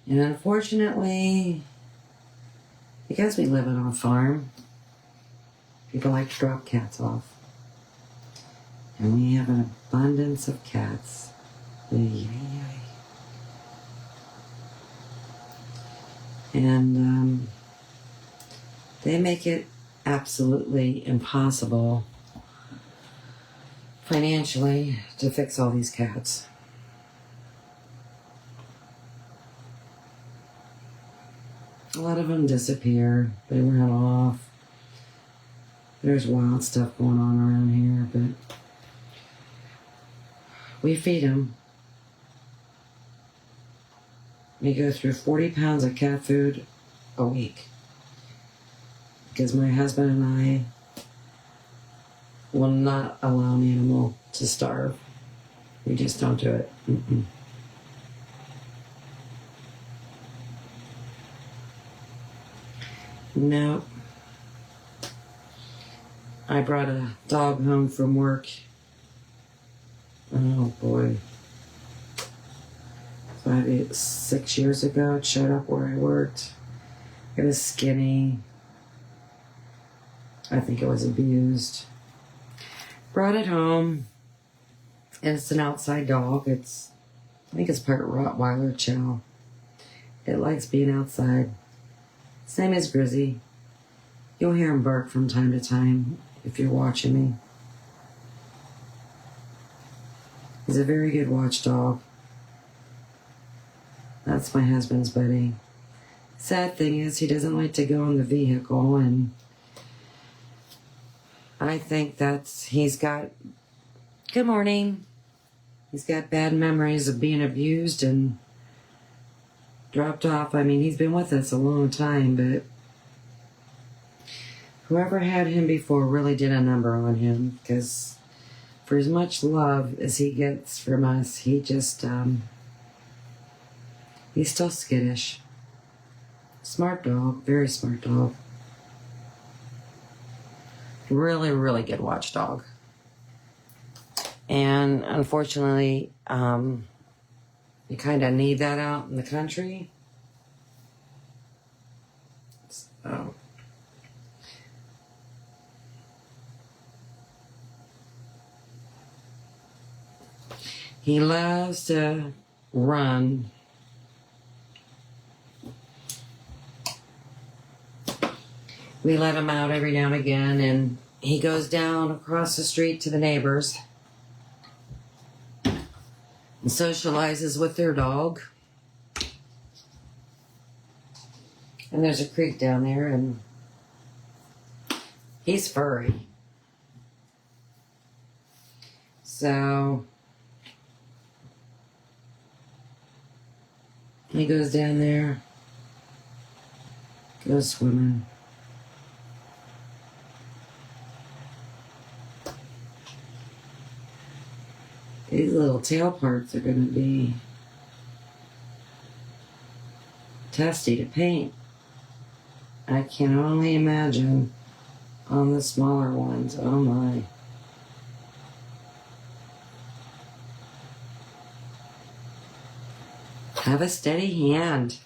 A: And unfortunately, because we live on a farm, people like to drop cats off. And we have an abundance of cats. And they make it absolutely impossible financially to fix all these cats. A lot of them disappear. They run off. There's wild stuff going on around here, but we feed them. We go through 40 pounds of cat food a week. Because my husband and I will not allow an animal to starve. We just don't do it. No. I brought a dog home from work. Oh boy. 6 years ago, it showed up where I worked. It was skinny. I think it was abused. Brought it home. And it's an outside dog. I think it's part Rottweiler Chow. It likes being outside. Same as Grizzy. You'll hear him bark from time to time if you're watching me. He's a very good watchdog. That's my husband's buddy. Sad thing is, he doesn't like to go in the vehicle, and I think he's got, good morning. He's got bad memories of being abused and dropped off. I mean, he's been with us a long time, but whoever had him before really did a number on him, because for as much love as he gets from us, he just, he's still skittish. Smart dog, very smart dog. Really, really good watchdog. And unfortunately, you kind of need that out in the country. So. He loves to run. We let him out every now and again, and he goes down across the street to the neighbors and socializes with their dog. And there's a creek down there, and he's furry. So He goes down there, goes swimming. These little tail parts are going to be testy to paint. I can only imagine on the smaller ones. Oh my. Have a steady hand.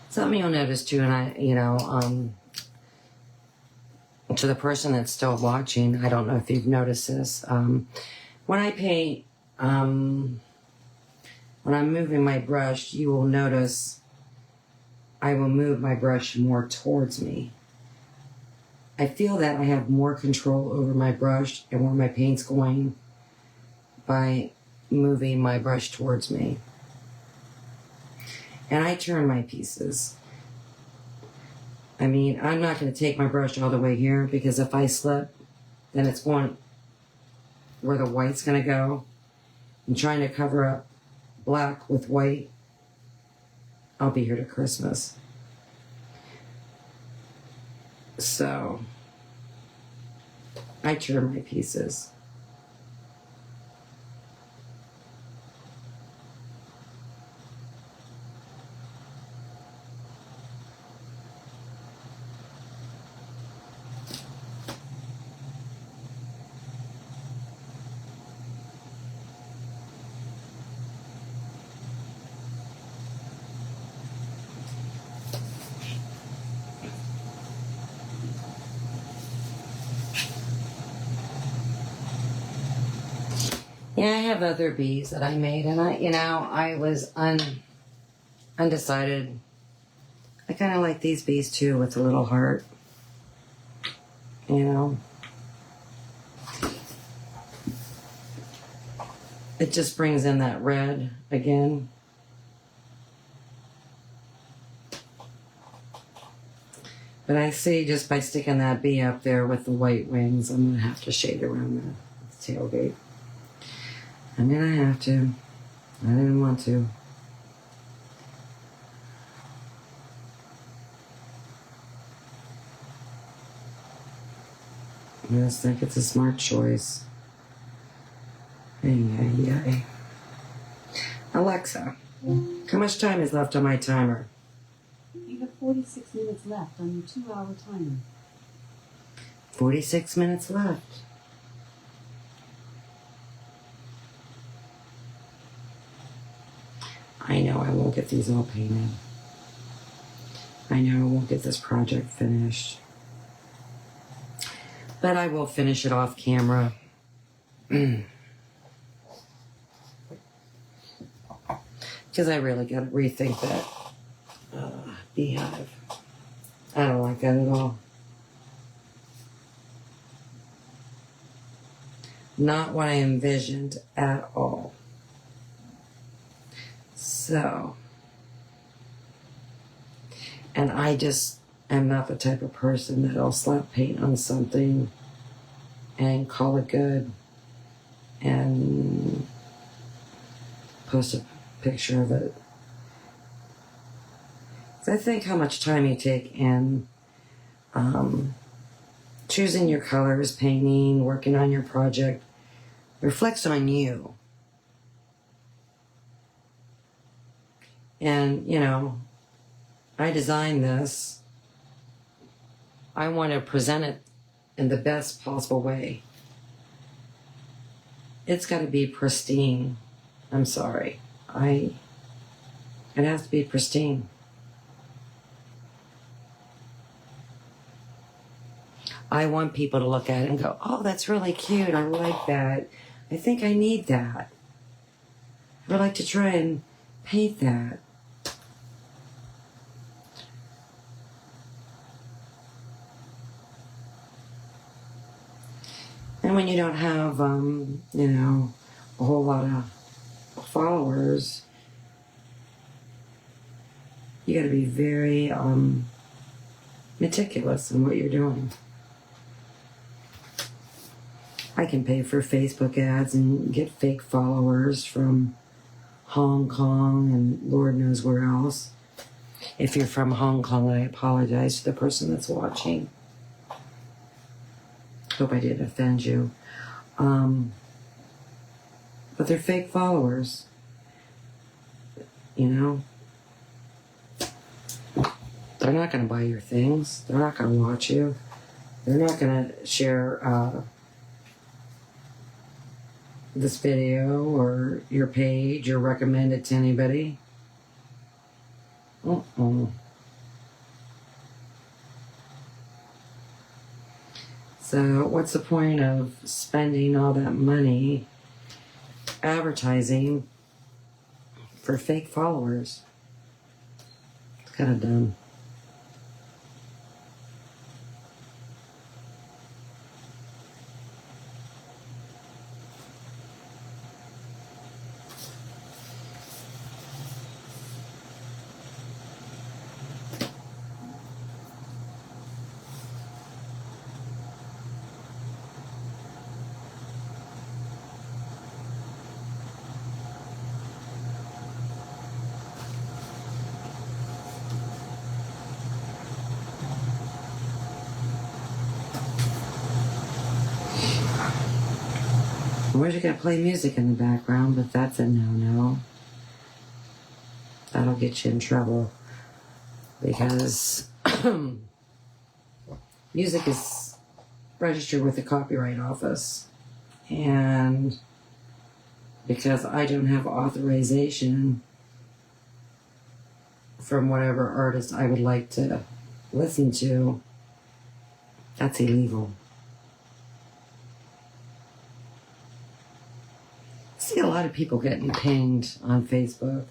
A: Something you'll notice too, and to the person that's still watching, I don't know if you've noticed this. When I paint, when I'm moving my brush, you will notice I will move my brush more towards me. I feel that I have more control over my brush and where my paint's going by moving my brush towards me. And I turn my pieces. I mean, I'm not going to take my brush all the way here because if I slip, then it's going where the white's going to go. I'm trying to cover up black with white. I'll be here to Christmas. So, I turn my pieces. Yeah, I have other bees that I made, and I was undecided. I kind of like these bees too with the little heart. It just brings in that red again. But I see just by sticking that bee up there with the white wings, I'm going to have to shade around the tailgate. I'm going to have to. I didn't want to. I just think it's a smart choice. Hey. Alexa, how much time is left on my timer?
B: You have 46 minutes left on your 2-hour timer.
A: 46 minutes left. I know I won't get these all painted. I know I won't get this project finished. But I will finish it off camera. Because I really got to rethink that beehive. I don't like that at all. Not what I envisioned at all. So, and I just am not the type of person that'll slap paint on something and call it good and post a picture of it. So I think how much time you take in choosing your colors, painting, working on your project reflects on you. And, I designed this. I want to present it in the best possible way. It's got to be pristine. I'm sorry. It has to be pristine. I want people to look at it and go, oh, that's really cute. I like that. I think I need that. I would like to try and paint that. And when you don't have, a whole lot of followers, You got to be very meticulous in what you're doing. I can pay for Facebook ads and get fake followers from Hong Kong and Lord knows where else. If you're from Hong Kong, I apologize to the person that's watching. Hope I didn't offend you. But they're fake followers. You know? They're not going to buy your things. They're not going to watch you. They're not going to share this video or your page or recommend it to anybody. So what's the point of spending all that money advertising for fake followers? It's kind of dumb. We're just gonna play music in the background, but that's a no-no. That'll get you in trouble because music is registered with the Copyright Office, and because I don't have authorization from whatever artist I would like to listen to, that's illegal. I see a lot of people getting pinged on Facebook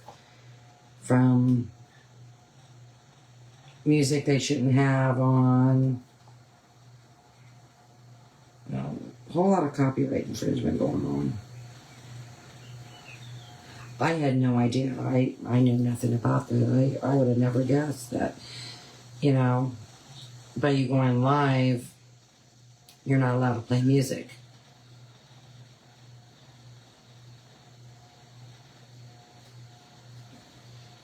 A: from music they shouldn't have on. A whole lot of copyright infringement going on. I had no idea. I knew nothing about that. I would have never guessed that, you know, by you going live, you're not allowed to play music.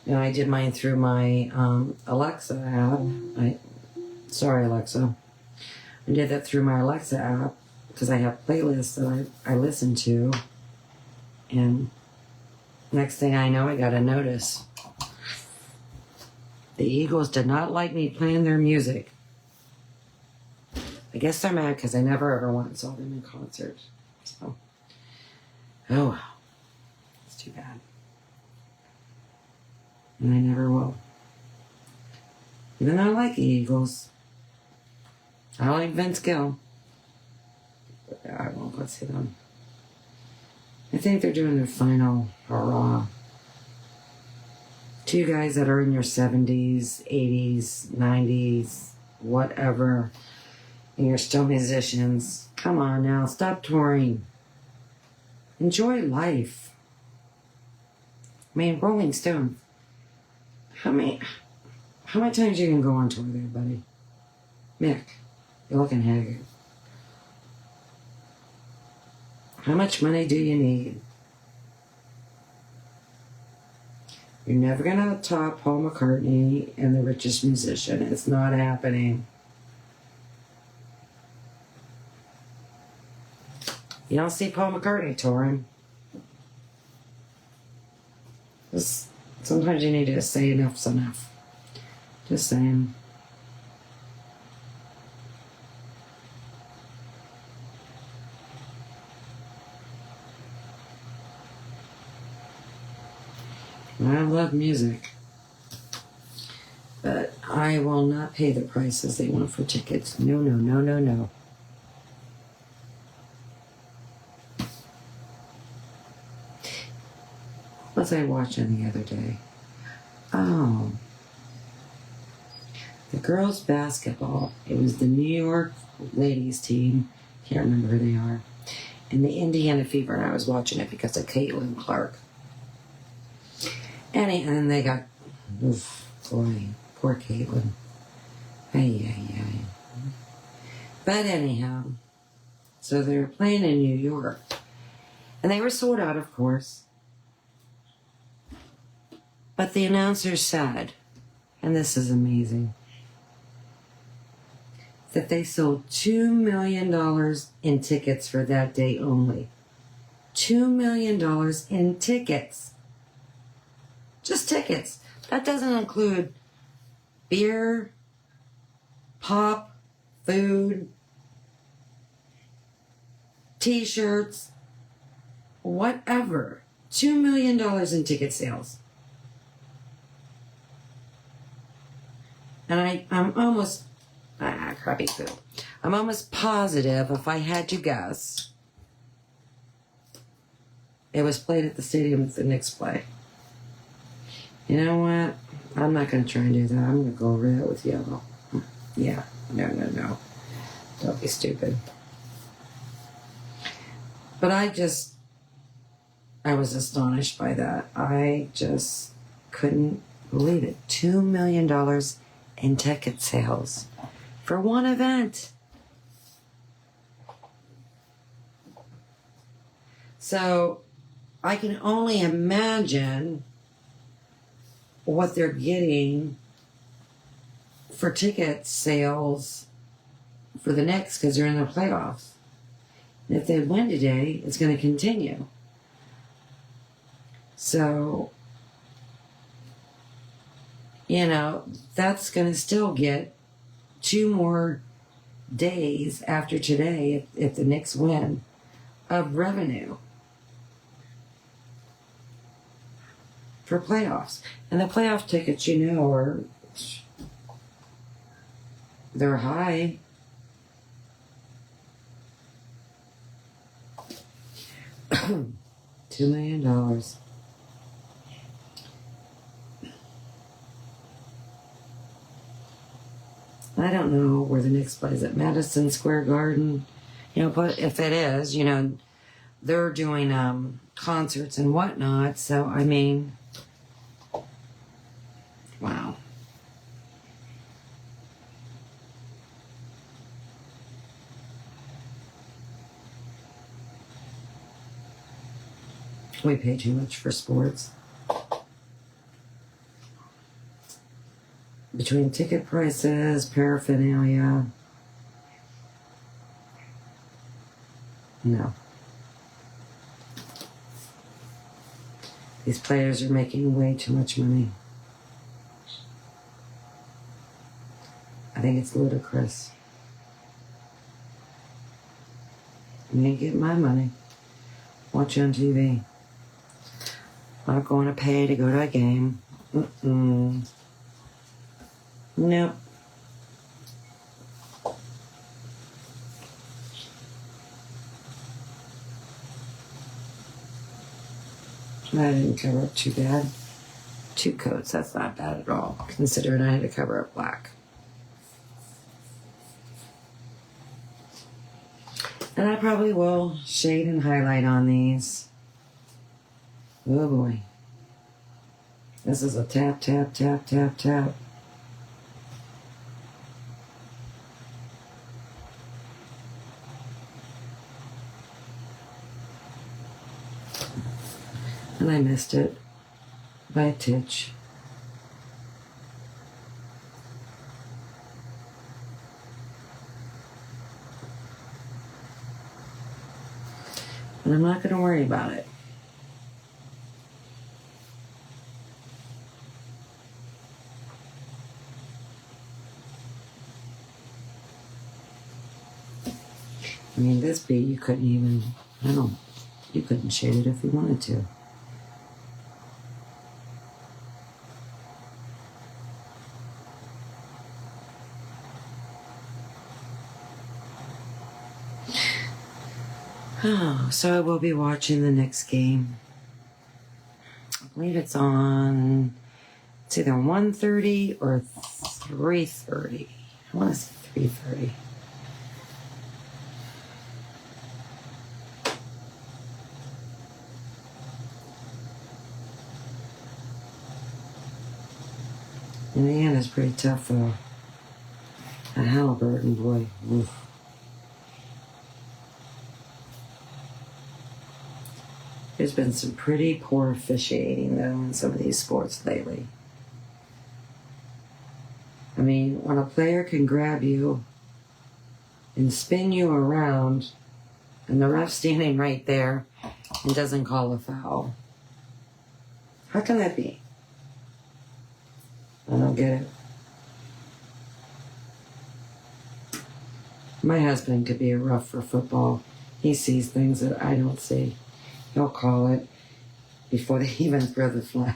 A: And I did mine through my Alexa app. Sorry, Alexa. I did that through my Alexa app because I have playlists that I listen to. And next thing I know, I got a notice. The Eagles did not like me playing their music. I guess they're mad because I never ever went and saw them in concert. So, oh well. It's too bad. And I never will. Even though I like the Eagles. I like Vince Gill. But I won't go see them. I think they're doing their final hurrah. To you guys that are in your 70s, 80s, 90s, whatever, and you're still musicians, come on now, stop touring. Enjoy life. I mean, Rolling Stone. How many times you can go on tour there, buddy? Mick, you're looking haggard. How much money do you need? You're never gonna top Paul McCartney and the richest musician. It's not happening. You don't see Paul McCartney touring. Sometimes you need to say enough's enough. Just saying. I love music, but I will not pay the prices they want for tickets. No, no, no, no, no. What was I watching the other day? Oh, the girls' basketball. It was the New York ladies team. Can't remember who they are. And the Indiana Fever, and I was watching it because of Caitlin Clark. And they got Boy, poor Caitlin. Ay, ay, ay. But anyhow, so they were playing in New York. And they were sold out, of course. But the announcer said, and this is amazing, that they sold $2 million in tickets for that day only. $2 million in tickets. Just tickets. That doesn't include beer, pop, food, t-shirts, whatever. $2 million in ticket sales. And I'm almost, crappy poo. I'm almost positive, if I had to guess, it was played at the stadium that the Knicks play. You know what? I'm not going to try and do that. I'm going to go over that with yellow. Yeah. No. Don't be stupid. But I was astonished by that. I just couldn't believe it. $2 million in ticket sales for one event. So I can only imagine what they're getting for ticket sales for the Knicks because they're in the playoffs. And if they win today, it's going to continue. So, that's going to still get 2 more days after today, if the Knicks win, of revenue for playoffs. And the playoff tickets, they're high. $2 million. I don't know where the Knicks plays at Madison Square Garden. But if it is, they're doing concerts and whatnot. So, wow. We pay too much for sports. Between ticket prices, paraphernalia. No. These players are making way too much money. I think it's ludicrous. I'm gonna get my money. Watch on TV. Not going to pay to go to a game. Nope. I didn't cover up too bad. 2 coats, that's not bad at all, considering I had to cover up black. And I probably will shade and highlight on these. Oh boy. This is a tap, tap, tap, tap, tap. And I missed it by a titch. And I'm not going to worry about it. This B, you couldn't even, you couldn't shade it if you wanted to. Oh, so I will be watching the next game. I believe it's on, it's either 1:30 or 3:30. I want to say 3:30. Indiana's pretty tough, though. At Halliburton, boy. Oof. There's been some pretty poor officiating, though, in some of these sports lately. I mean, when a player can grab you and spin you around, and the ref's standing right there and doesn't call a foul, how can that be? I don't get it. My husband could be a ref for football. He sees things that I don't see. He'll call it before they even throw the flag.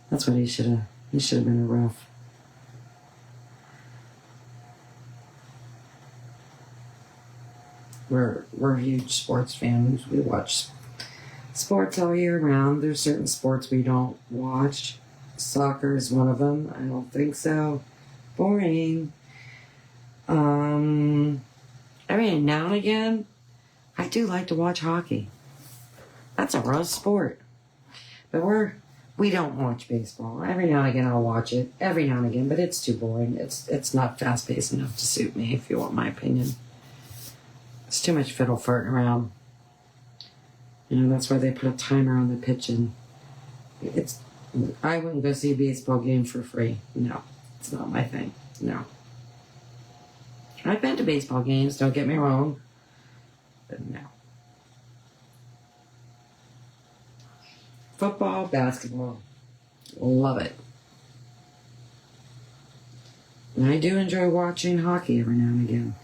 A: That's what he should have. He should have been a ref. We're huge sports fans. We watch sports all year round. There's certain sports we don't watch. Soccer is one of them. I don't think so. Boring. Every now and again, I do like to watch hockey. That's a rough sport. But we don't watch baseball. Every now and again I'll watch it. Every now and again, but it's too boring. It's not fast paced enough to suit me, if you want my opinion. It's too much fiddle farting around. You know, that's why they put a timer on the pitch, and I wouldn't go see a baseball game for free. No, it's not my thing. No. I've been to baseball games, don't get me wrong, but no. Football, basketball, love it. And I do enjoy watching hockey every now and again.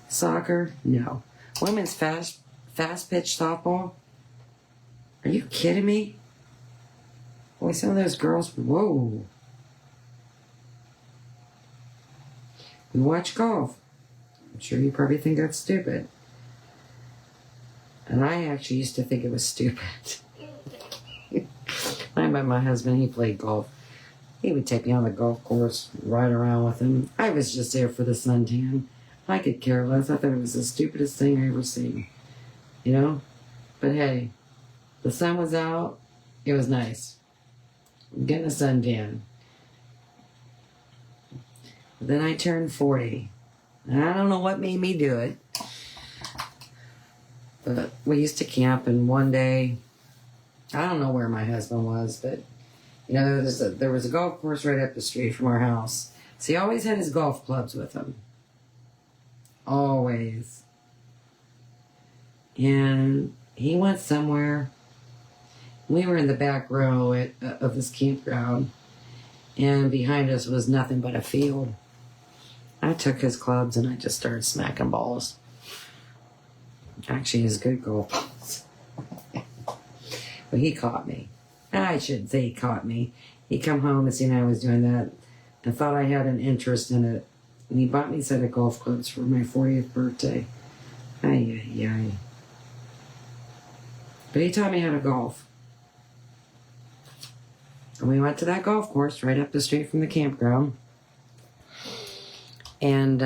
A: Soccer, no. Women's fast pitch softball, are you kidding me? Boy, some of those girls, whoa. We watch golf. I'm sure you probably think that's stupid. And I actually used to think it was stupid. I met my husband, he played golf. He would take me on the golf course, ride around with him. I was just there for the suntan. I could care less. I thought it was the stupidest thing I ever seen. You know? But hey, the sun was out. It was nice. I'm getting a suntan. Then I turned 40. And I don't know what made me do it. But we used to camp, and one day, I don't know where my husband was, but you know, there was a golf course right up the street from our house. So he always had his golf clubs with him. Always. And he went somewhere. We were in the back row of this campground, and behind us was nothing but a field. I took his clubs and I just started smacking balls. Actually, his good golf balls. But he caught me. I shouldn't say he caught me. He come home and seen I was doing that and thought I had an interest in it. And he bought me a set of golf clubs for my 40th birthday. Ay, ay, ay. But he taught me how to golf. And we went to that golf course right up the street from the campground. And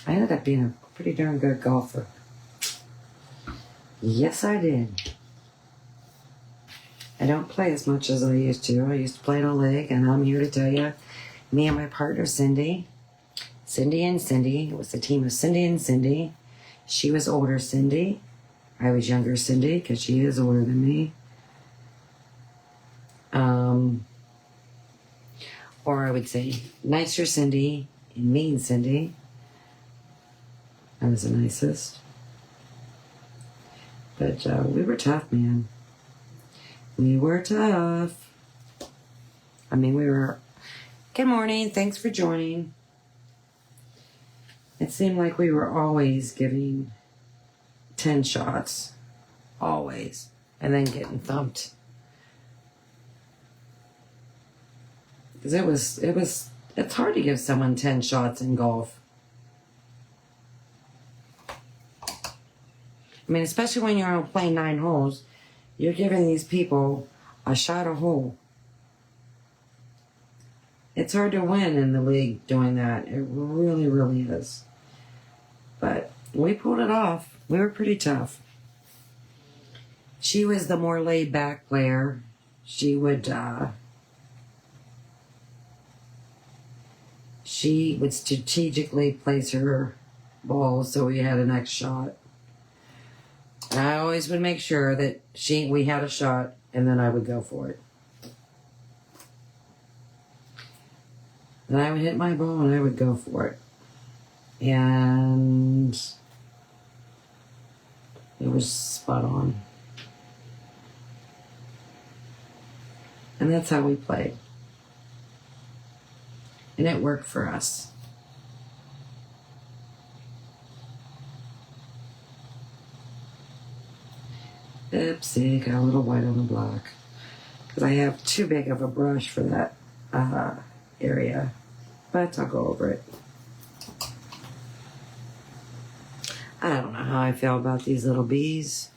A: I ended up being a pretty darn good golfer. Yes, I did. I don't play as much as I used to. I used to play in a league, and I'm here to tell you, me and my partner, Cindy and Cindy, it was a team of Cindy and Cindy. She was older Cindy. I was younger Cindy, because she is older than me. Or I would say, nicer Cindy and mean Cindy. I was the nicest. But we were tough, man. We were tough. I mean, we were... Good morning. Thanks for joining. It seemed like we were always giving 10 shots. Always. And then getting thumped. Because it's hard to give someone 10 shots in golf. I mean, especially when you're playing 9 holes, you're giving these people a shot a hole. It's hard to win in the league doing that. It really, really is. But we pulled it off. We were pretty tough. She was the more laid back player. She would strategically place her ball so we had a next shot. And I always would make sure that we had a shot, and then I would go for it. Then I would hit my ball and I would go for it. And it was spot on. And that's how we played. And it worked for us. Oopsie, got a little white on the block. Because I have too big of a brush for that area. But I'll go over it. I don't know how I feel about these little bees.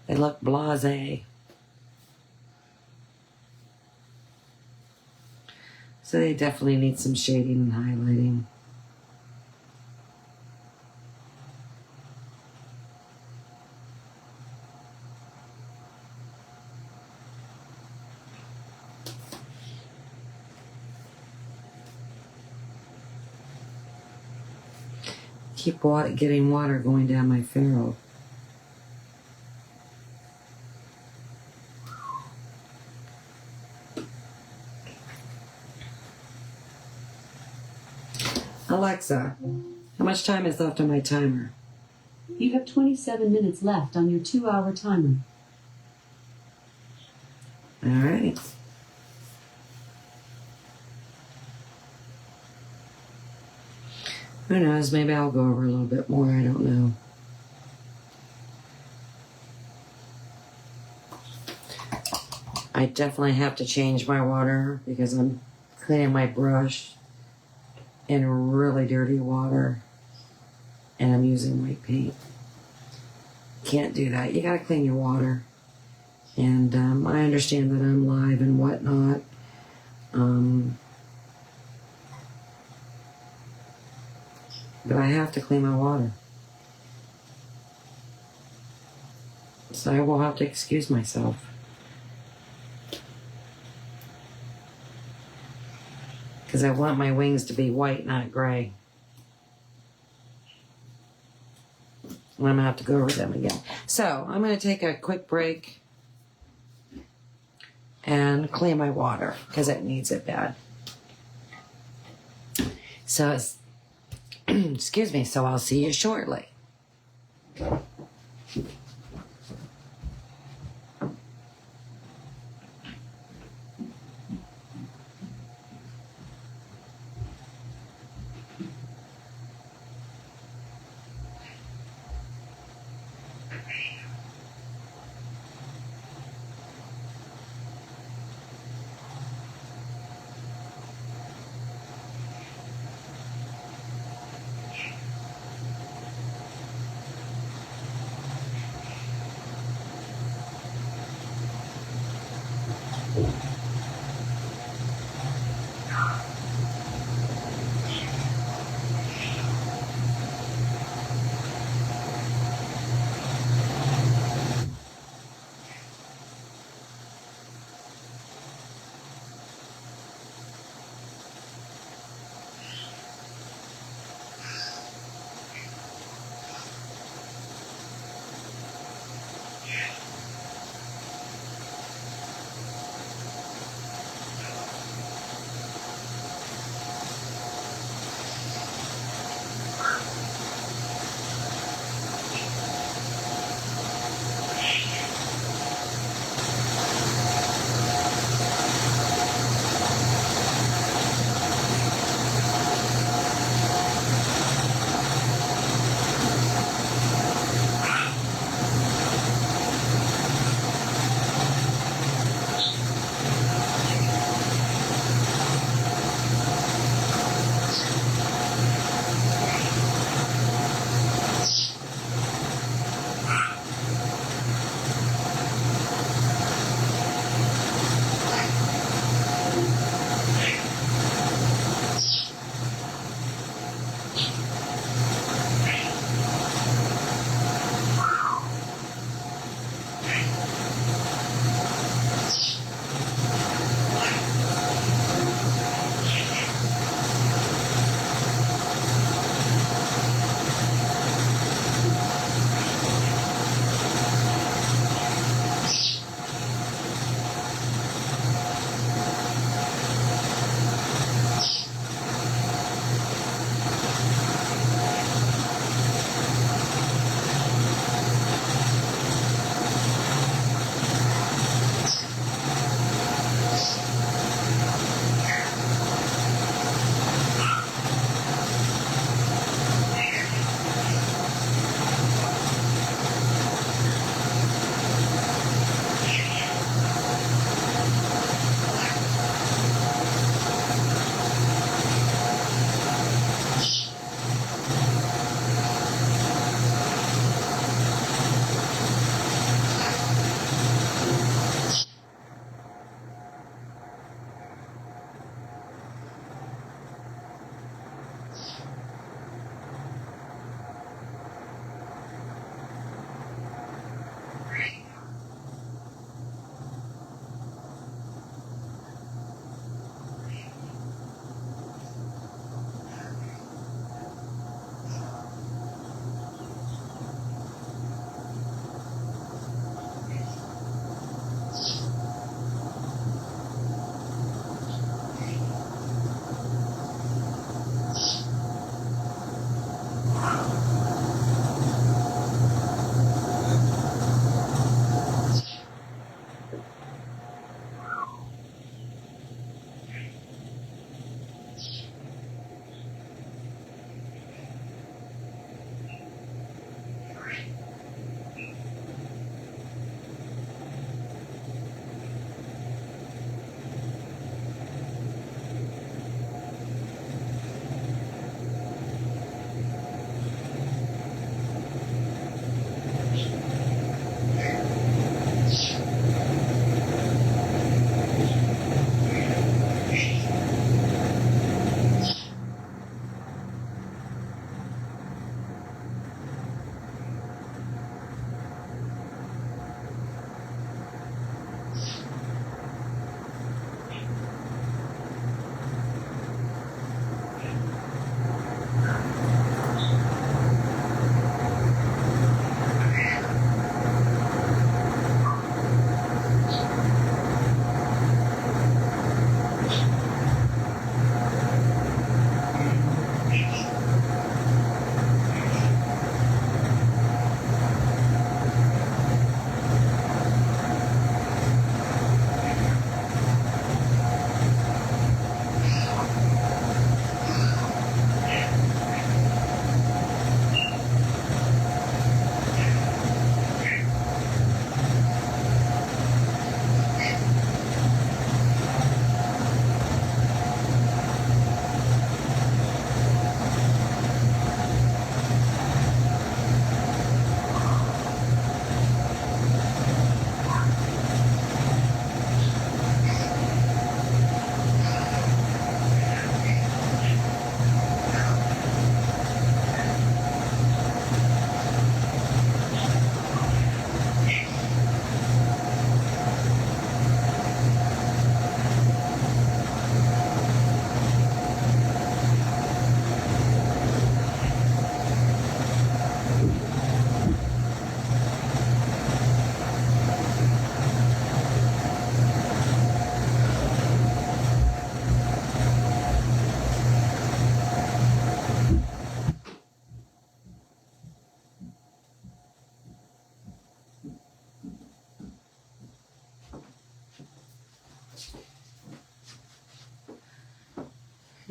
A: They look blasé. So they definitely need some shading and highlighting. Keep getting water going down my ferrule. Alexa, how much time is left on my timer?
B: You have 27 minutes left on your 2-hour timer.
A: All right. Who knows? Maybe I'll go over a little bit more. I don't know. I definitely have to change my water because I'm cleaning my brush in really dirty water and I'm using white paint. Can't do that. You gotta clean your water. And I understand that I'm live and whatnot. But I have to clean my water. So I will have to excuse myself. Because I want my wings to be white, not gray. And I'm going to have to go over them again. So I'm going to take a quick break and clean my water because it needs it bad. So excuse me, so I'll see you shortly.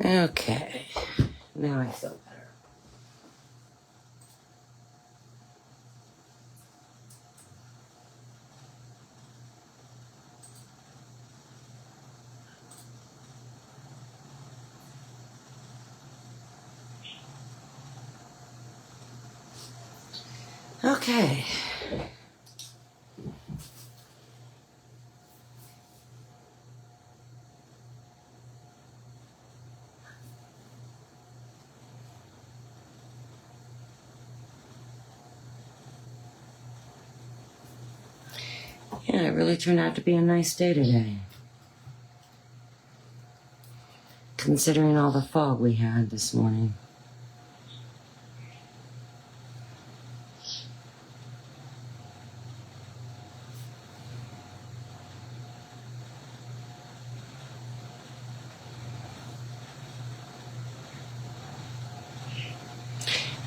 A: Okay. Now I feel better. Okay. Yeah, it really turned out to be a nice day today. Considering all the fog we had this morning.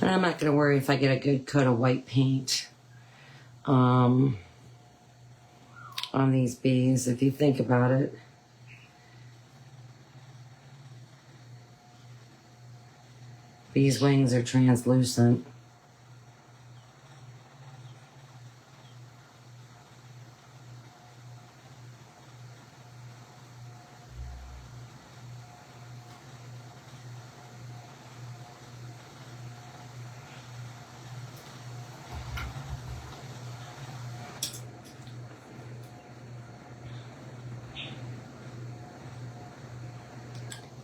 A: And I'm not going to worry if I get a good coat of white paint on these bees, if you think about it. Bees' wings are translucent.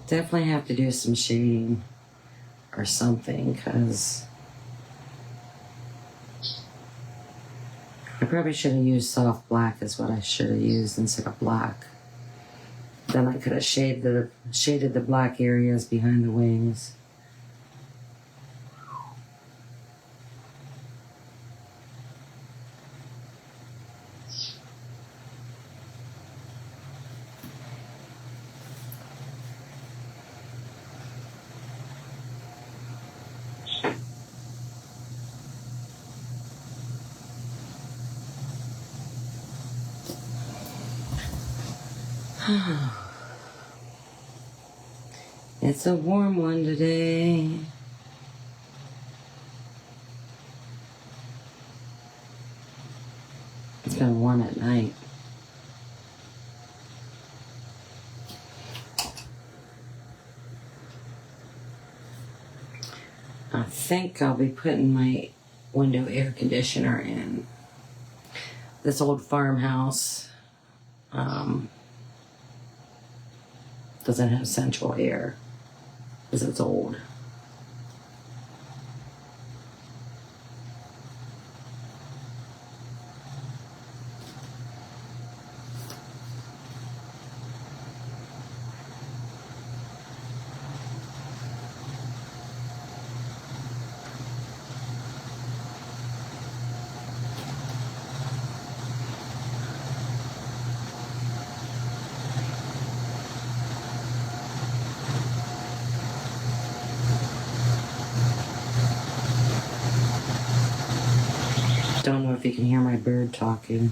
A: Definitely have to do some shading or something, because I probably should have used soft black is what I should have used instead of black. Then I could have shaded the black areas behind the wings. It's a warm one today. It's been warm at night. I think I'll be putting my window air conditioner in. This old farmhouse doesn't have central air because it's old. Don't know if you can hear my bird talking.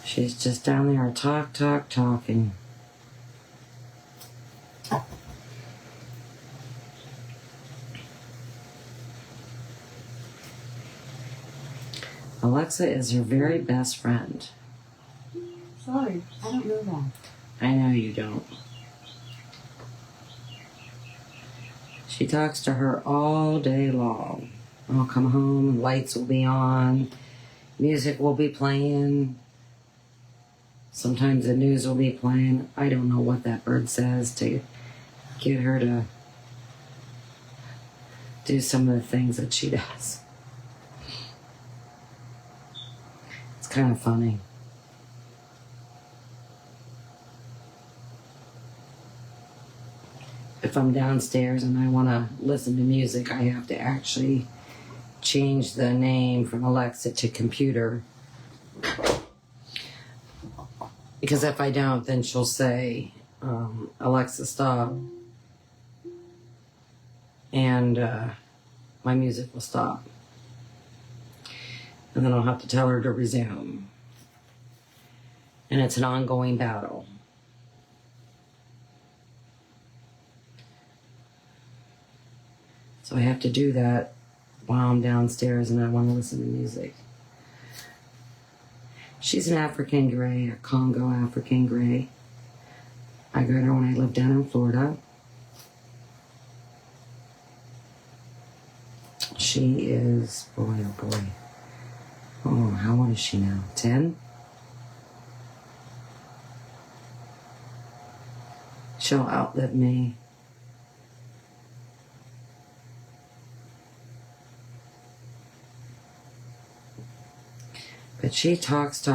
A: She's just down there talking. Alexa is her very best friend.
B: Sorry, I don't know that.
A: I know you don't. She talks to her all day long. I'll come home, lights will be on, music will be playing. Sometimes the news will be playing. I don't know what that bird says to get her to do some of the things that she does. It's kind of funny. If I'm downstairs and I want to listen to music, I have to actually change the name from Alexa to computer. Because if I don't, then she'll say, Alexa, stop. And my music will stop. And then I'll have to tell her to resume. And it's an ongoing battle. So I have to do that while I'm downstairs and I want to listen to music. She's an African Grey, a Congo African Grey. I got her when I lived down in Florida. She is, boy, oh boy. Oh, how old is she now? 10? She'll outlive me. But she talks.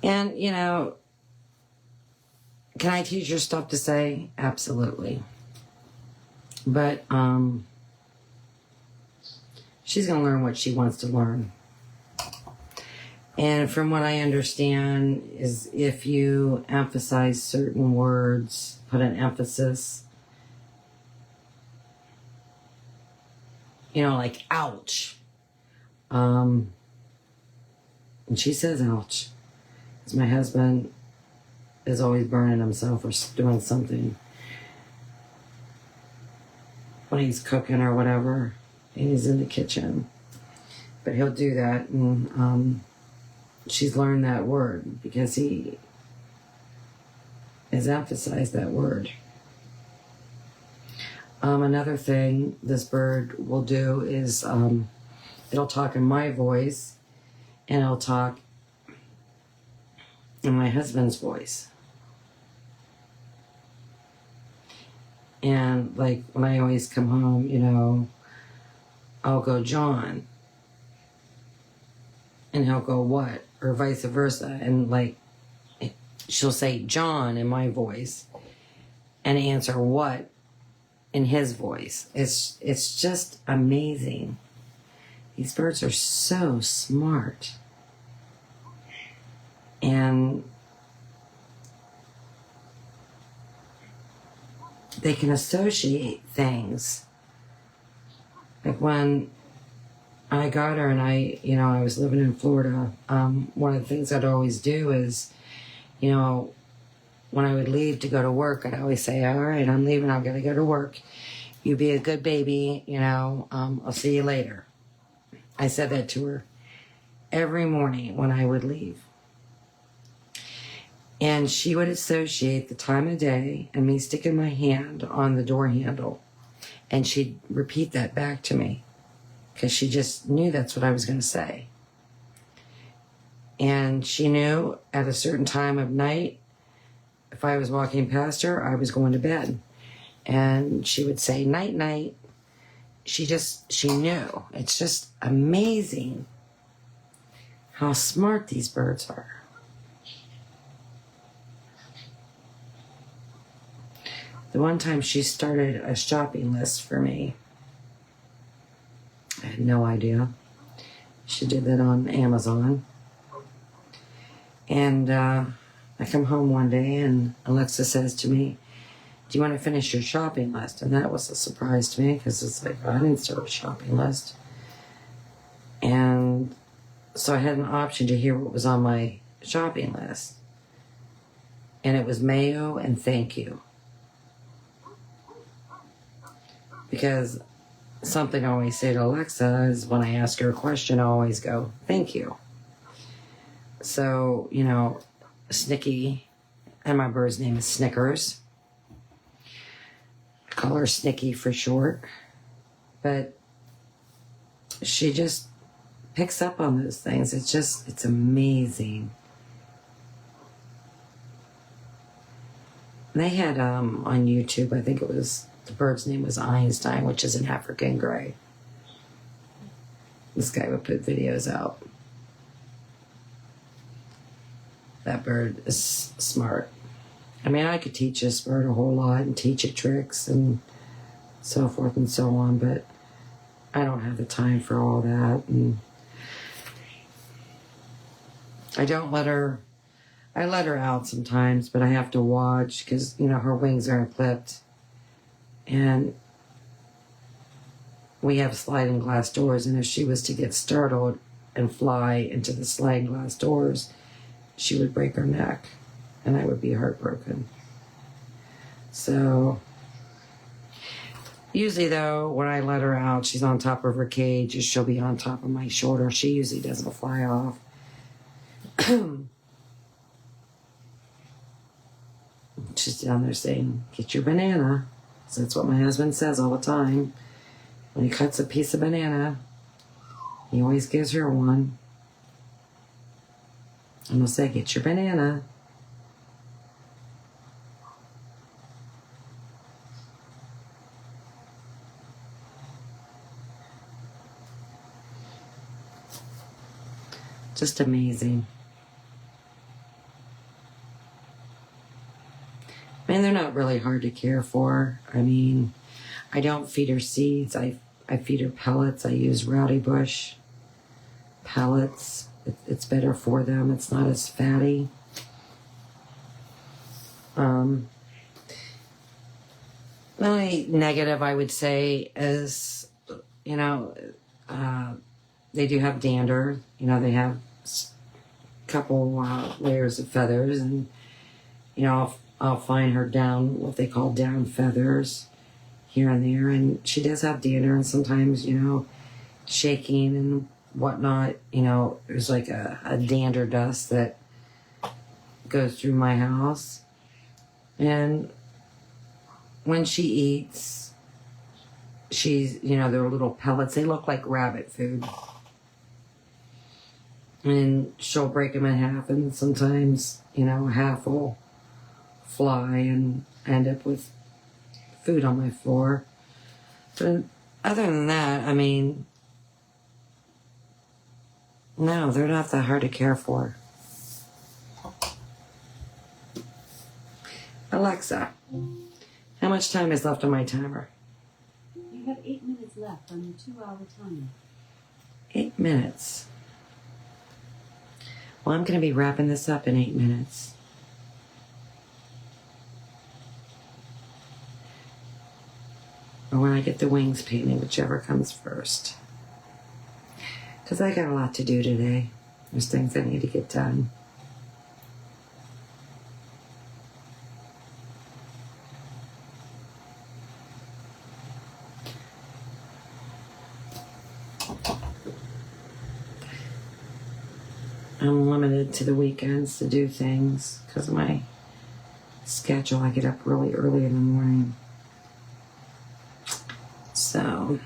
A: And, you know, can I teach her stuff to say? Absolutely. But she's going to learn what she wants to learn. And from what I understand is if you emphasize certain words, put an emphasis, you know, like ouch. And she says ouch. Because my husband is always burning himself or doing something when he's cooking or whatever, and he's in the kitchen. But he'll do that, and she's learned that word because he has emphasized that word. Another thing this bird will do is it'll talk in my voice, and it'll talk in my husband's voice. And like when I always come home, you know, I'll go John, and he'll go what, or vice versa, and like she'll say John in my voice and answer what in his voice. It's just amazing. These birds are so smart. And they can associate things. Like when I got her and I was living in Florida, one of the things I'd always do is, you know, when I would leave to go to work, I'd always say, all right, I'm leaving, I'm going to go to work. You be a good baby, you know, I'll see you later. I said that to her every morning when I would leave. And she would associate the time of day and me sticking my hand on the door handle. And she'd repeat that back to me because she just knew that's what I was going to say. And she knew at a certain time of night, if I was walking past her, I was going to bed. And she would say, night, night. She knew. It's just amazing how smart these birds are. The one time she started a shopping list for me, I had no idea. She did that on Amazon. And I come home one day and Alexa says to me, do you want to finish your shopping list? And that was a surprise to me because it's like, I didn't start a shopping list. And so I had an option to hear what was on my shopping list. And it was mayo and thank you. Because something I always say to Alexa is when I ask her a question, I always go, thank you. So, you know, Snicky, and my bird's name is Snickers. I call her Snicky for short. But she just picks up on those things. It's amazing. They had on YouTube, I think it was, the bird's name was Einstein, which is an African Grey. This guy would put videos out. That bird is smart. I mean, I could teach this bird a whole lot and teach it tricks and so forth and so on, but I don't have the time for all that. And I let her out sometimes, but I have to watch because, you know, her wings aren't clipped. And we have sliding glass doors, and if she was to get startled and fly into the sliding glass doors, she would break her neck, and I would be heartbroken. So Usually, though, when I let her out, she's on top of her cage. She'll be on top of my shoulder. She usually doesn't fly off. She's down there saying, "Get your banana." So that's what my husband says all the time. When he cuts a piece of banana, he always gives her one. And he'll say, "Get your banana." Just amazing. I mean, they're not really hard to care for. I mean, I don't feed her seeds. I feed her pellets. I use Rowdy Bush pellets. It's better for them. It's not as fatty. The only negative I would say is, you know, they do have dander. You know, they have a couple layers of feathers, and you know, I'll find her down what they call down feathers here and there, and she does have dander, and sometimes, you know, shaking and whatnot. You know, there's like a dander dust that goes through my house, and when she eats, she's, you know, they're little pellets. They look like rabbit food. And she'll break them in half, and sometimes, you know, half will fly and end up with food on my floor. But other than that, I mean, no, they're not that hard to care for. Alexa, how much time is left on my timer?
B: You have 8 minutes left on your 2-hour timer.
A: 8 minutes. Well, I'm going to be wrapping this up in 8 minutes. Or when I get the wings painted, whichever comes first. Because I got a lot to do today. There's things I need to get done. I'm limited to the weekends to do things because of my schedule. I get up really early in the morning. So,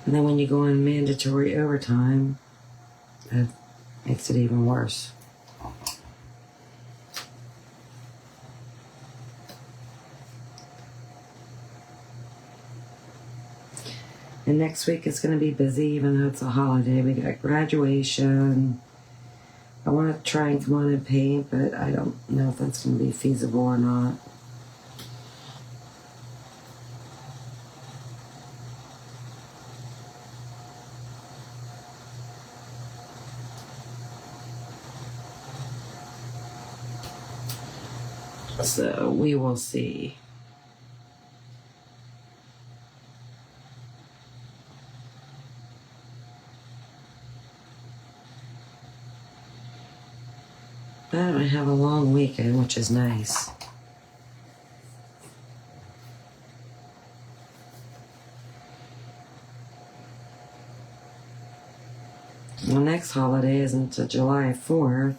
A: and then when you go on mandatory overtime, that makes it even worse. And next week is going to be busy, even though it's a holiday. We got graduation. I want to try and come on and paint, but I don't know if that's going to be feasible or not. So we will see. But I have a long weekend, which is nice. The next holiday isn't until July 4th.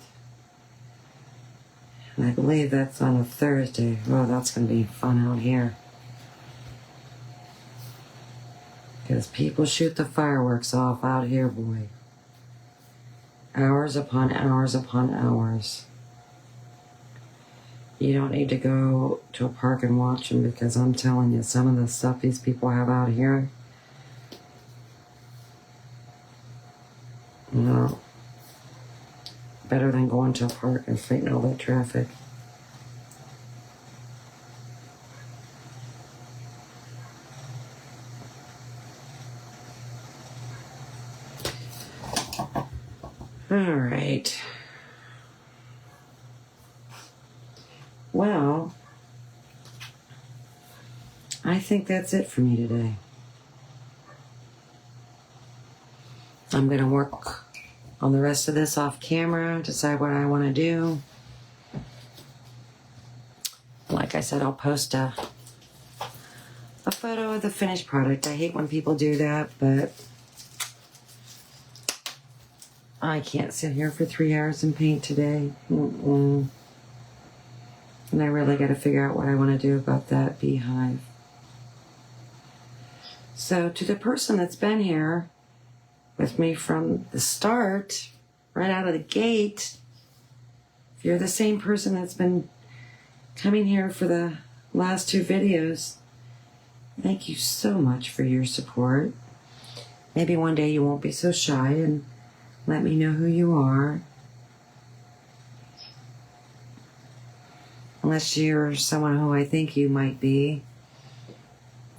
A: And I believe that's on a Thursday. Oh, that's going to be fun out here. Because people shoot the fireworks off out here, boy. Hours upon hours upon hours. You don't need to go to a park and watch them, because I'm telling you, some of the stuff these people have out here, you know, better than going to a park and fighting all that traffic. All right. Well, I think that's it for me today. I'm going to work on the rest of this off camera, decide what I want to do. Like I said, I'll post a photo of the finished product. I hate when people do that, but I can't sit here for 3 hours and paint today. And I really got to figure out what I want to do about that beehive. So to the person that's been here with me from the start, right out of the gate, if you're the same person that's been coming here for the last 2 videos, thank you so much for your support. Maybe one day you won't be so shy and let me know who you are. Unless you're someone who I think you might be.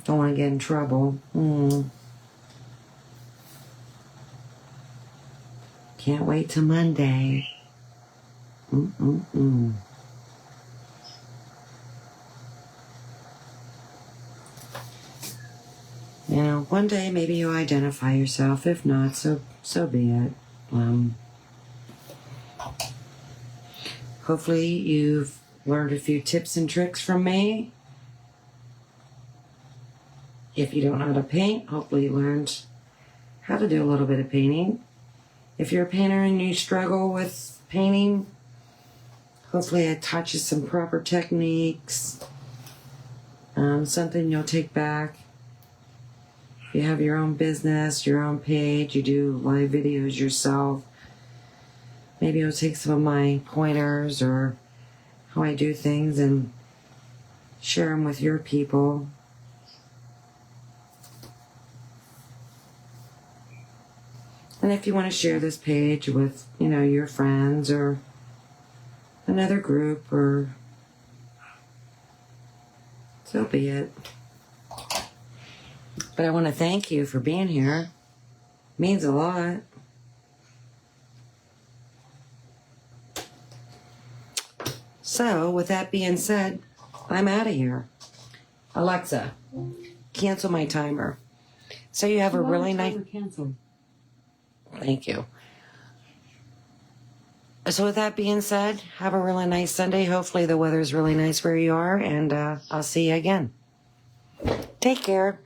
A: Don't want to get in trouble. Can't wait till Monday. You know, one day maybe you'll identify yourself. If not, so be it. Hopefully you've learned a few tips and tricks from me. If you don't know how to paint, hopefully you learned how to do a little bit of painting. If you're a painter and you struggle with painting, hopefully I taught you some proper techniques, something you'll take back. If you have your own business, your own page, you do live videos yourself, maybe you'll take some of my pointers or how I do things and share them with your people. And if you want to share this page with, you know, your friends or another group, or so be it. But I want to thank you for being here. It means a lot. So, with that being said, I'm out of here. Alexa, cancel my timer. So you have a really nice...
B: Canceled.
A: Thank you. So with that being said, have a really nice Sunday. Hopefully the weather's really nice where you are, and I'll see you again. Take care.